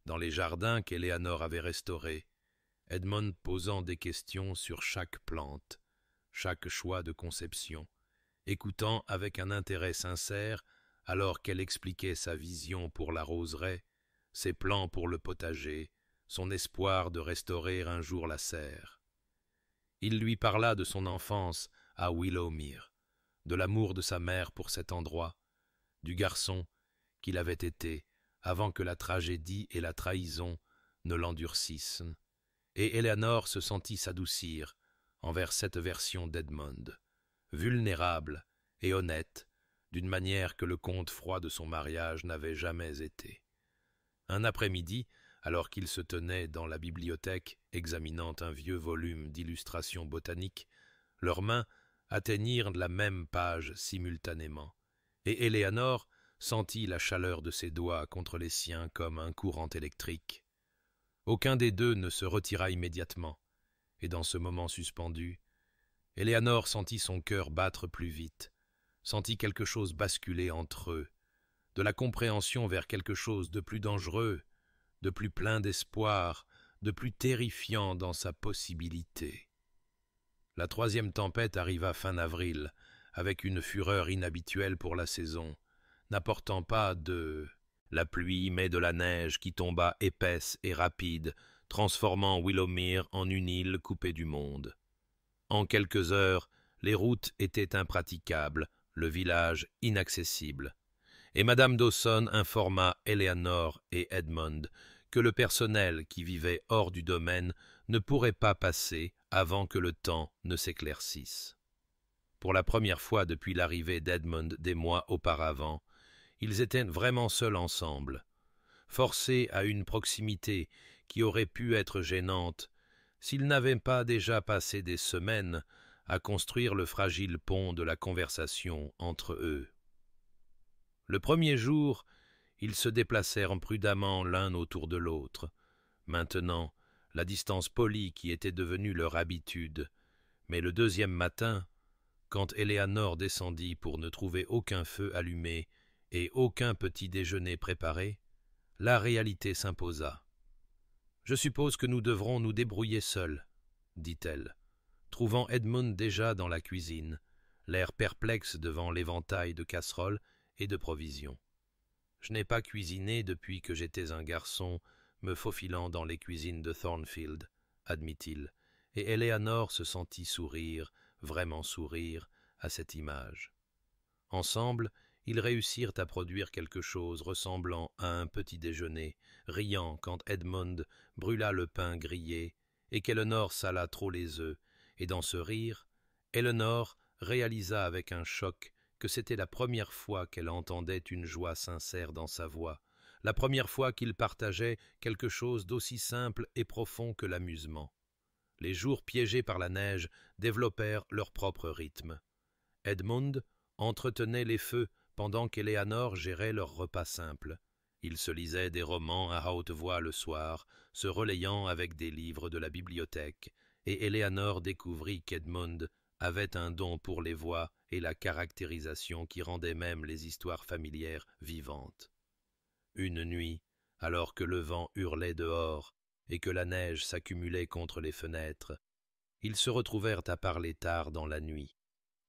dans les jardins qu'Éléanore avait restaurés, Edmund posant des questions sur chaque plante, chaque choix de conception, écoutant avec un intérêt sincère alors qu'elle expliquait sa vision pour la roseraie, ses plans pour le potager, son espoir de restaurer un jour la serre. Il lui parla de son enfance à Willowmere, de l'amour de sa mère pour cet endroit, du garçon qu'il avait été avant que la tragédie et la trahison ne l'endurcissent, et Éléanore se sentit s'adoucir envers cette version d'Edmund, vulnérable et honnête, d'une manière que le conte froid de son mariage n'avait jamais été. Un après-midi, alors qu'il se tenait dans la bibliothèque examinant un vieux volume d'illustrations botaniques, leurs mains atteignirent la même page simultanément, et Éléanore sentit la chaleur de ses doigts contre les siens comme un courant électrique. Aucun des deux ne se retira immédiatement, et dans ce moment suspendu, Éléanore sentit son cœur battre plus vite, sentit quelque chose basculer entre eux, de la compréhension vers quelque chose de plus dangereux, de plus plein d'espoir, de plus terrifiant dans sa possibilité. La troisième tempête arriva fin avril, avec une fureur inhabituelle pour la saison, n'apportant pas de la pluie mais de la neige qui tomba épaisse et rapide, transformant Willowmere en une île coupée du monde. En quelques heures, les routes étaient impraticables, le village inaccessible, et Madame Dawson informa Éléanore et Edmund que le personnel qui vivait hors du domaine ne pourrait pas passer avant que le temps ne s'éclaircisse. Pour la première fois depuis l'arrivée d'Edmund des mois auparavant, ils étaient vraiment seuls ensemble, forcés à une proximité qui aurait pu être gênante s'ils n'avaient pas déjà passé des semaines à construire le fragile pont de la conversation entre eux. Le premier jour, ils se déplacèrent prudemment l'un autour de l'autre. Maintenant, la distance polie qui était devenue leur habitude, mais le deuxième matin, quand Éléanore descendit pour ne trouver aucun feu allumé et aucun petit déjeuner préparé, la réalité s'imposa. « Je suppose que nous devrons nous débrouiller seuls, » dit-elle, trouvant Edmund déjà dans la cuisine, l'air perplexe devant l'éventail de casseroles et de provisions. « Je n'ai pas cuisiné depuis que j'étais un garçon me faufilant dans les cuisines de Thornfield, » admit-il, et Éléanore se sentit sourire, vraiment sourire, à cette image. Ensemble, ils réussirent à produire quelque chose ressemblant à un petit déjeuner, riant quand Edmund brûla le pain grillé et qu'Eleanor sala trop les œufs, et dans ce rire, Eleanor réalisa avec un choc que c'était la première fois qu'elle entendait une joie sincère dans sa voix, la première fois qu'ils partageaient quelque chose d'aussi simple et profond que l'amusement. Les jours piégés par la neige développèrent leur propre rythme. Edmund entretenait les feux pendant qu'Eleanor gérait leur repas simple. Ils se lisaient des romans à haute voix le soir, se relayant avec des livres de la bibliothèque, et Eleanor découvrit qu'Edmund avait un don pour les voix et la caractérisation qui rendait même les histoires familières vivantes. Une nuit, alors que le vent hurlait dehors et que la neige s'accumulait contre les fenêtres, ils se retrouvèrent à parler tard dans la nuit,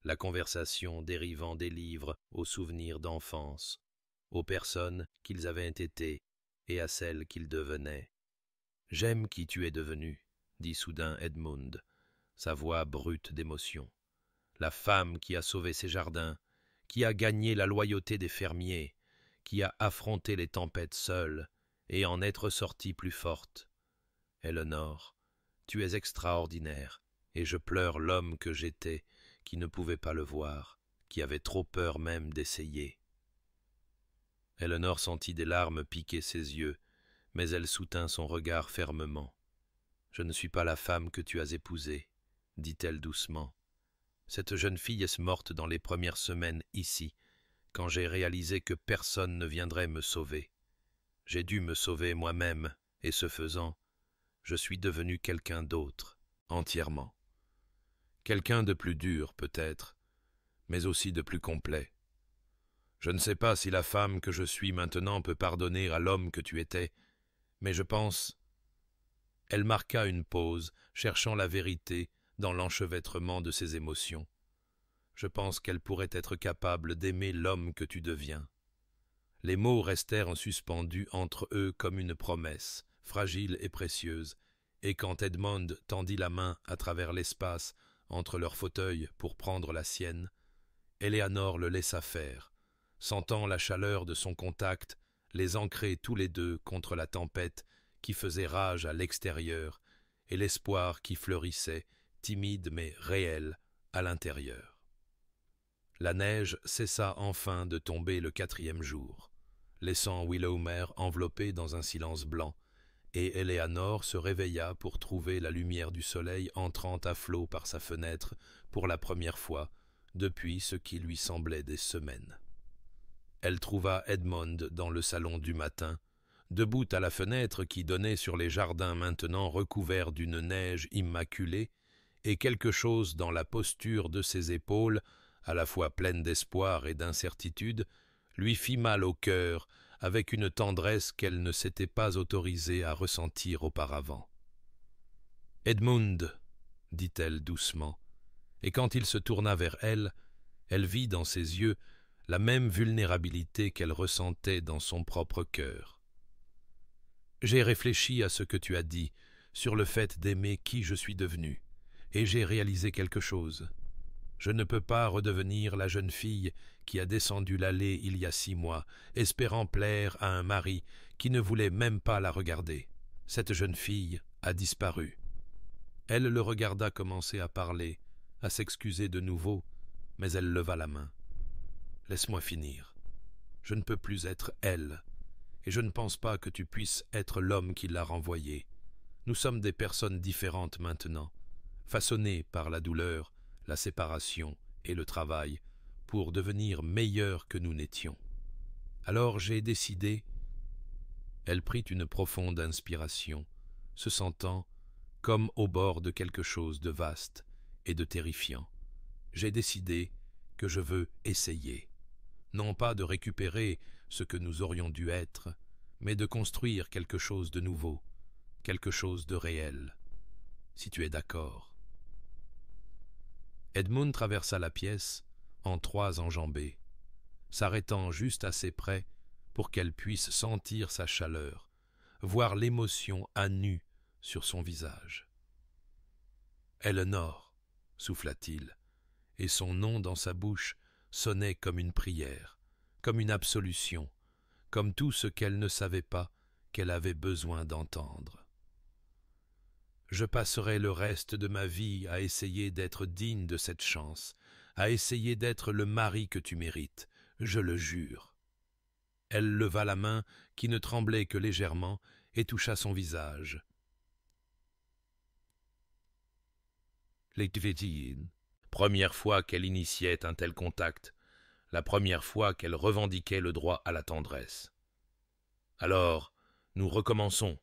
la conversation dérivant des livres aux souvenirs d'enfance, aux personnes qu'ils avaient été et à celles qu'ils devenaient. « J'aime qui tu es devenu, » dit soudain Edmund, sa voix brute d'émotion. « La femme qui a sauvé ses jardins, qui a gagné la loyauté des fermiers, qui a affronté les tempêtes seule et en être sortie plus forte. Eleanor, tu es extraordinaire, et je pleure l'homme que j'étais, qui ne pouvait pas le voir, qui avait trop peur même d'essayer. » Eleanor sentit des larmes piquer ses yeux, mais elle soutint son regard fermement. « Je ne suis pas la femme que tu as épousée, » dit-elle doucement. « Cette jeune fille est morte dans les premières semaines ici, quand j'ai réalisé que personne ne viendrait me sauver. J'ai dû me sauver moi-même, et ce faisant, je suis devenu quelqu'un d'autre, entièrement. Quelqu'un de plus dur, peut-être, mais aussi de plus complet. Je ne sais pas si la femme que je suis maintenant peut pardonner à l'homme que tu étais, mais je pense... » Elle marqua une pause, cherchant la vérité dans l'enchevêtrement de ses émotions. « Je pense qu'elle pourrait être capable d'aimer l'homme que tu deviens. » Les mots restèrent en suspendus entre eux comme une promesse, fragile et précieuse, et quand Edmund tendit la main à travers l'espace entre leurs fauteuils pour prendre la sienne, Eleanor le laissa faire, sentant la chaleur de son contact les ancrer tous les deux contre la tempête qui faisait rage à l'extérieur et l'espoir qui fleurissait, timide mais réel, à l'intérieur. La neige cessa enfin de tomber le 4e jour, laissant Willowmere enveloppée dans un silence blanc, et Eleanor se réveilla pour trouver la lumière du soleil entrant à flot par sa fenêtre pour la première fois depuis ce qui lui semblait des semaines. Elle trouva Edmund dans le salon du matin, debout à la fenêtre qui donnait sur les jardins maintenant recouverts d'une neige immaculée, et quelque chose dans la posture de ses épaules, à la fois pleine d'espoir et d'incertitude, lui fit mal au cœur avec une tendresse qu'elle ne s'était pas autorisée à ressentir auparavant. « Edmund » dit-elle doucement, et quand il se tourna vers elle, elle vit dans ses yeux la même vulnérabilité qu'elle ressentait dans son propre cœur. « J'ai réfléchi à ce que tu as dit sur le fait d'aimer qui je suis devenu, et j'ai réalisé quelque chose. Je ne peux pas redevenir la jeune fille qui a descendu l'allée il y a 6 mois, espérant plaire à un mari qui ne voulait même pas la regarder. Cette jeune fille a disparu. » Elle le regarda commencer à parler, à s'excuser de nouveau, mais elle leva la main. « Laisse-moi finir. Je ne peux plus être elle, et je ne pense pas que tu puisses être l'homme qui l'a renvoyée. Nous sommes des personnes différentes maintenant, façonnées par la douleur, la séparation et le travail, pour devenir meilleurs que nous n'étions. Alors j'ai décidé... » Elle prit une profonde inspiration, se sentant comme au bord de quelque chose de vaste et de terrifiant. « J'ai décidé que je veux essayer, non pas de récupérer ce que nous aurions dû être, mais de construire quelque chose de nouveau, quelque chose de réel, si tu es d'accord. » Edmund traversa la pièce en 3 enjambées, s'arrêtant juste assez près pour qu'elle puisse sentir sa chaleur, voir l'émotion à nu sur son visage. « Eleanor » souffla-t-il, et son nom dans sa bouche sonnait comme une prière, comme une absolution, comme tout ce qu'elle ne savait pas qu'elle avait besoin d'entendre. Je passerai le reste de ma vie à essayer d'être digne de cette chance, à essayer d'être le mari que tu mérites, je le jure. » Elle leva la main, qui ne tremblait que légèrement, et toucha son visage. Première fois qu'elle initiait un tel contact, la première fois qu'elle revendiquait le droit à la tendresse. « Alors, nous recommençons, »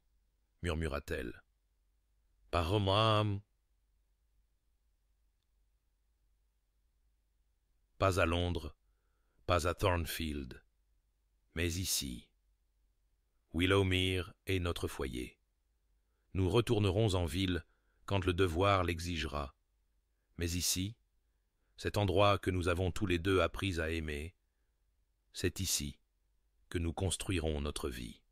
murmura-t-elle. « Par moi. » Pas à Londres, pas à Thornfield, mais ici. Willowmere est notre foyer. Nous retournerons en ville quand le devoir l'exigera. Mais ici, cet endroit que nous avons tous les deux appris à aimer, c'est ici que nous construirons notre vie.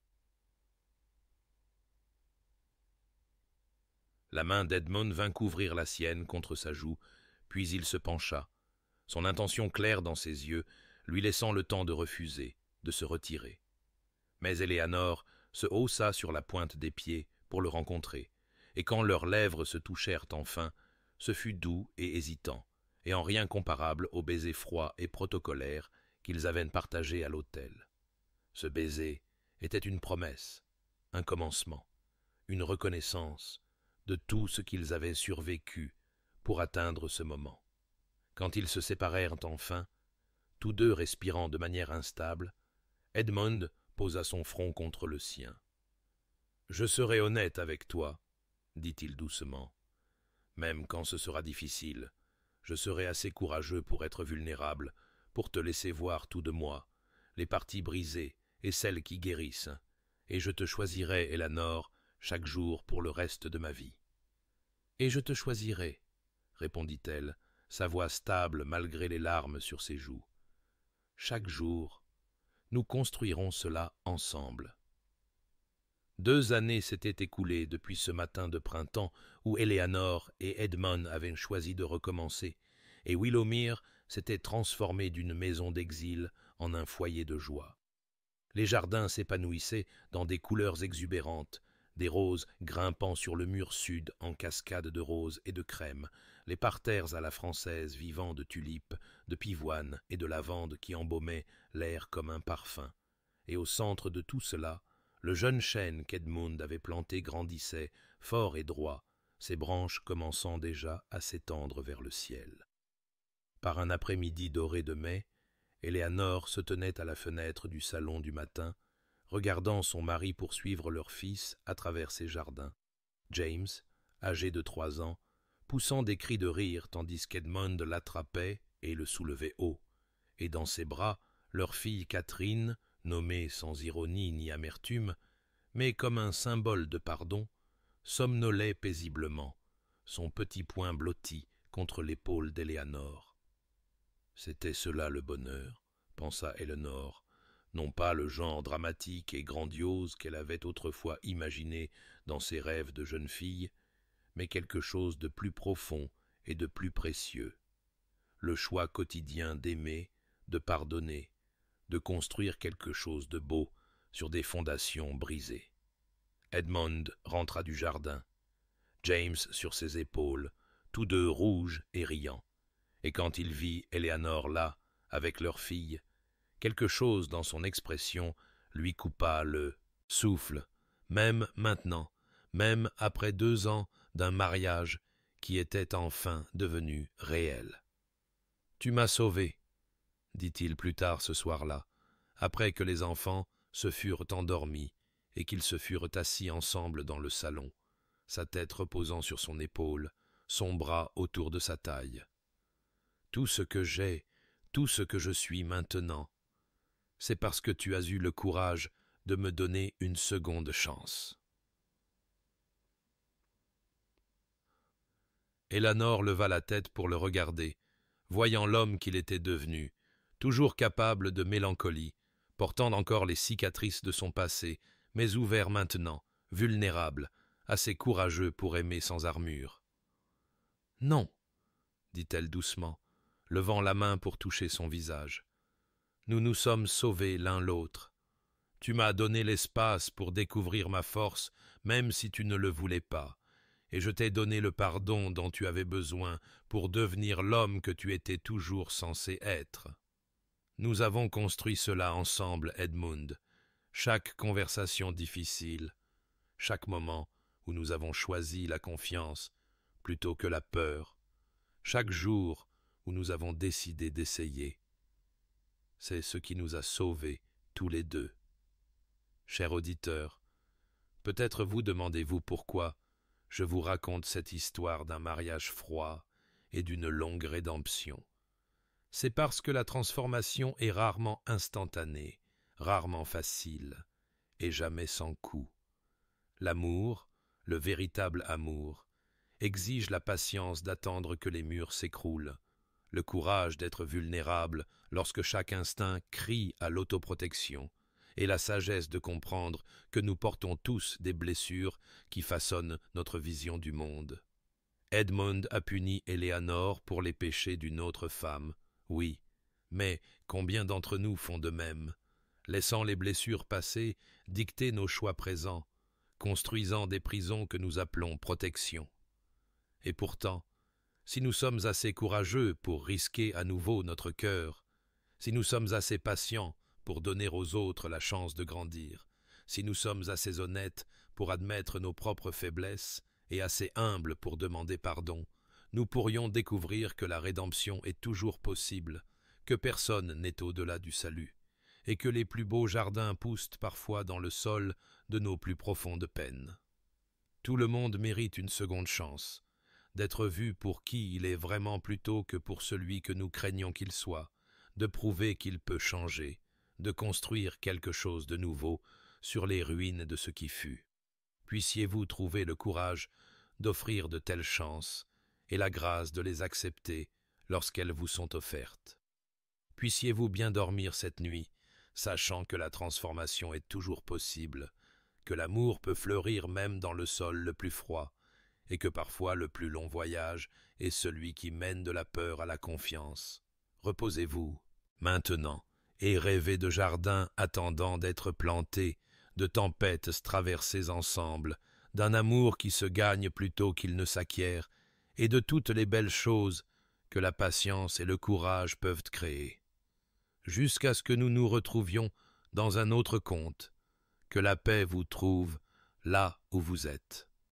La main d'Edmund vint couvrir la sienne contre sa joue, puis il se pencha, son intention claire dans ses yeux, lui laissant le temps de refuser, de se retirer. Mais Eleanor se haussa sur la pointe des pieds pour le rencontrer, et quand leurs lèvres se touchèrent enfin, ce fut doux et hésitant, et en rien comparable au baiser froid et protocolaire qu'ils avaient partagé à l'hôtel. Ce baiser était une promesse, un commencement, une reconnaissance de tout ce qu'ils avaient survécu pour atteindre ce moment. Quand ils se séparèrent enfin, tous deux respirant de manière instable, Edmund posa son front contre le sien. « Je serai honnête avec toi, » dit-il doucement. « Même quand ce sera difficile, je serai assez courageux pour être vulnérable, pour te laisser voir tout de moi, les parties brisées et celles qui guérissent, et je te choisirai, Eleanor, chaque jour pour le reste de ma vie. »« Et je te choisirai, » répondit-elle, sa voix stable malgré les larmes sur ses joues. « Chaque jour, nous construirons cela ensemble. » 2 années s'étaient écoulées depuis ce matin de printemps où Eleanor et Edmund avaient choisi de recommencer, et Willowmere s'était transformé d'une maison d'exil en un foyer de joie. Les jardins s'épanouissaient dans des couleurs exubérantes, des roses grimpant sur le mur sud en cascades de roses et de crème, les parterres à la française vivant de tulipes, de pivoines et de lavandes qui embaumaient l'air comme un parfum. Et au centre de tout cela, le jeune chêne qu'Edmund avait planté grandissait, fort et droit, ses branches commençant déjà à s'étendre vers le ciel. Par un après-midi doré de mai, Eleanor se tenait à la fenêtre du salon du matin, regardant son mari poursuivre leur fils à travers ses jardins. James, âgé de 3 ans, poussant des cris de rire tandis qu'Edmund l'attrapait et le soulevait haut, et dans ses bras, leur fille Catherine, nommée sans ironie ni amertume, mais comme un symbole de pardon, somnolait paisiblement, son petit poing blotti contre l'épaule d'Eleanor. C'était cela le bonheur, pensa Eleanor, non pas le genre dramatique et grandiose qu'elle avait autrefois imaginé dans ses rêves de jeune fille, mais quelque chose de plus profond et de plus précieux. Le choix quotidien d'aimer, de pardonner, de construire quelque chose de beau sur des fondations brisées. Edmund rentra du jardin, James sur ses épaules, tous deux rouges et riants, et quand il vit Eleanor là, avec leur fille, quelque chose dans son expression lui coupa le souffle, même maintenant, même après 2 ans d'un mariage qui était enfin devenu réel. « Tu m'as sauvé, » dit-il plus tard ce soir-là, après que les enfants se furent endormis et qu'ils se furent assis ensemble dans le salon, sa tête reposant sur son épaule, son bras autour de sa taille. « Tout ce que j'ai, tout ce que je suis maintenant, c'est parce que tu as eu le courage de me donner une seconde chance. » Eleanor leva la tête pour le regarder, voyant l'homme qu'il était devenu, toujours capable de mélancolie, portant encore les cicatrices de son passé, mais ouvert maintenant, vulnérable, assez courageux pour aimer sans armure. « Non, » dit-elle doucement, levant la main pour toucher son visage. « Nous nous sommes sauvés l'un l'autre. Tu m'as donné l'espace pour découvrir ma force, même si tu ne le voulais pas, et je t'ai donné le pardon dont tu avais besoin pour devenir l'homme que tu étais toujours censé être. Nous avons construit cela ensemble, Edmund. Chaque conversation difficile, chaque moment où nous avons choisi la confiance plutôt que la peur, chaque jour où nous avons décidé d'essayer. C'est ce qui nous a sauvés tous les deux. Cher auditeur, peut-être vous demandez-vous pourquoi je vous raconte cette histoire d'un mariage froid et d'une longue rédemption. C'est parce que la transformation est rarement instantanée, rarement facile, et jamais sans coût. L'amour, le véritable amour, exige la patience d'attendre que les murs s'écroulent, le courage d'être vulnérable lorsque chaque instinct crie à l'autoprotection, et la sagesse de comprendre que nous portons tous des blessures qui façonnent notre vision du monde. Edmund a puni Éléanore pour les péchés d'une autre femme, oui, mais combien d'entre nous font de même, laissant les blessures passées dicter nos choix présents, construisant des prisons que nous appelons protection. Et pourtant, si nous sommes assez courageux pour risquer à nouveau notre cœur, si nous sommes assez patients pour donner aux autres la chance de grandir, si nous sommes assez honnêtes pour admettre nos propres faiblesses et assez humbles pour demander pardon, nous pourrions découvrir que la rédemption est toujours possible, que personne n'est au-delà du salut, et que les plus beaux jardins poussent parfois dans le sol de nos plus profondes peines. Tout le monde mérite une seconde chance, d'être vu pour qui il est vraiment plutôt que pour celui que nous craignons qu'il soit, de prouver qu'il peut changer, de construire quelque chose de nouveau sur les ruines de ce qui fut. Puissiez-vous trouver le courage d'offrir de telles chances et la grâce de les accepter lorsqu'elles vous sont offertes. Puissiez-vous bien dormir cette nuit, sachant que la transformation est toujours possible, que l'amour peut fleurir même dans le sol le plus froid, et que parfois le plus long voyage est celui qui mène de la peur à la confiance. Reposez-vous, maintenant, et rêvez de jardins attendant d'être plantés, de tempêtes traversées ensemble, d'un amour qui se gagne plutôt qu'il ne s'acquiert, et de toutes les belles choses que la patience et le courage peuvent créer. Jusqu'à ce que nous nous retrouvions dans un autre conte, que la paix vous trouve là où vous êtes.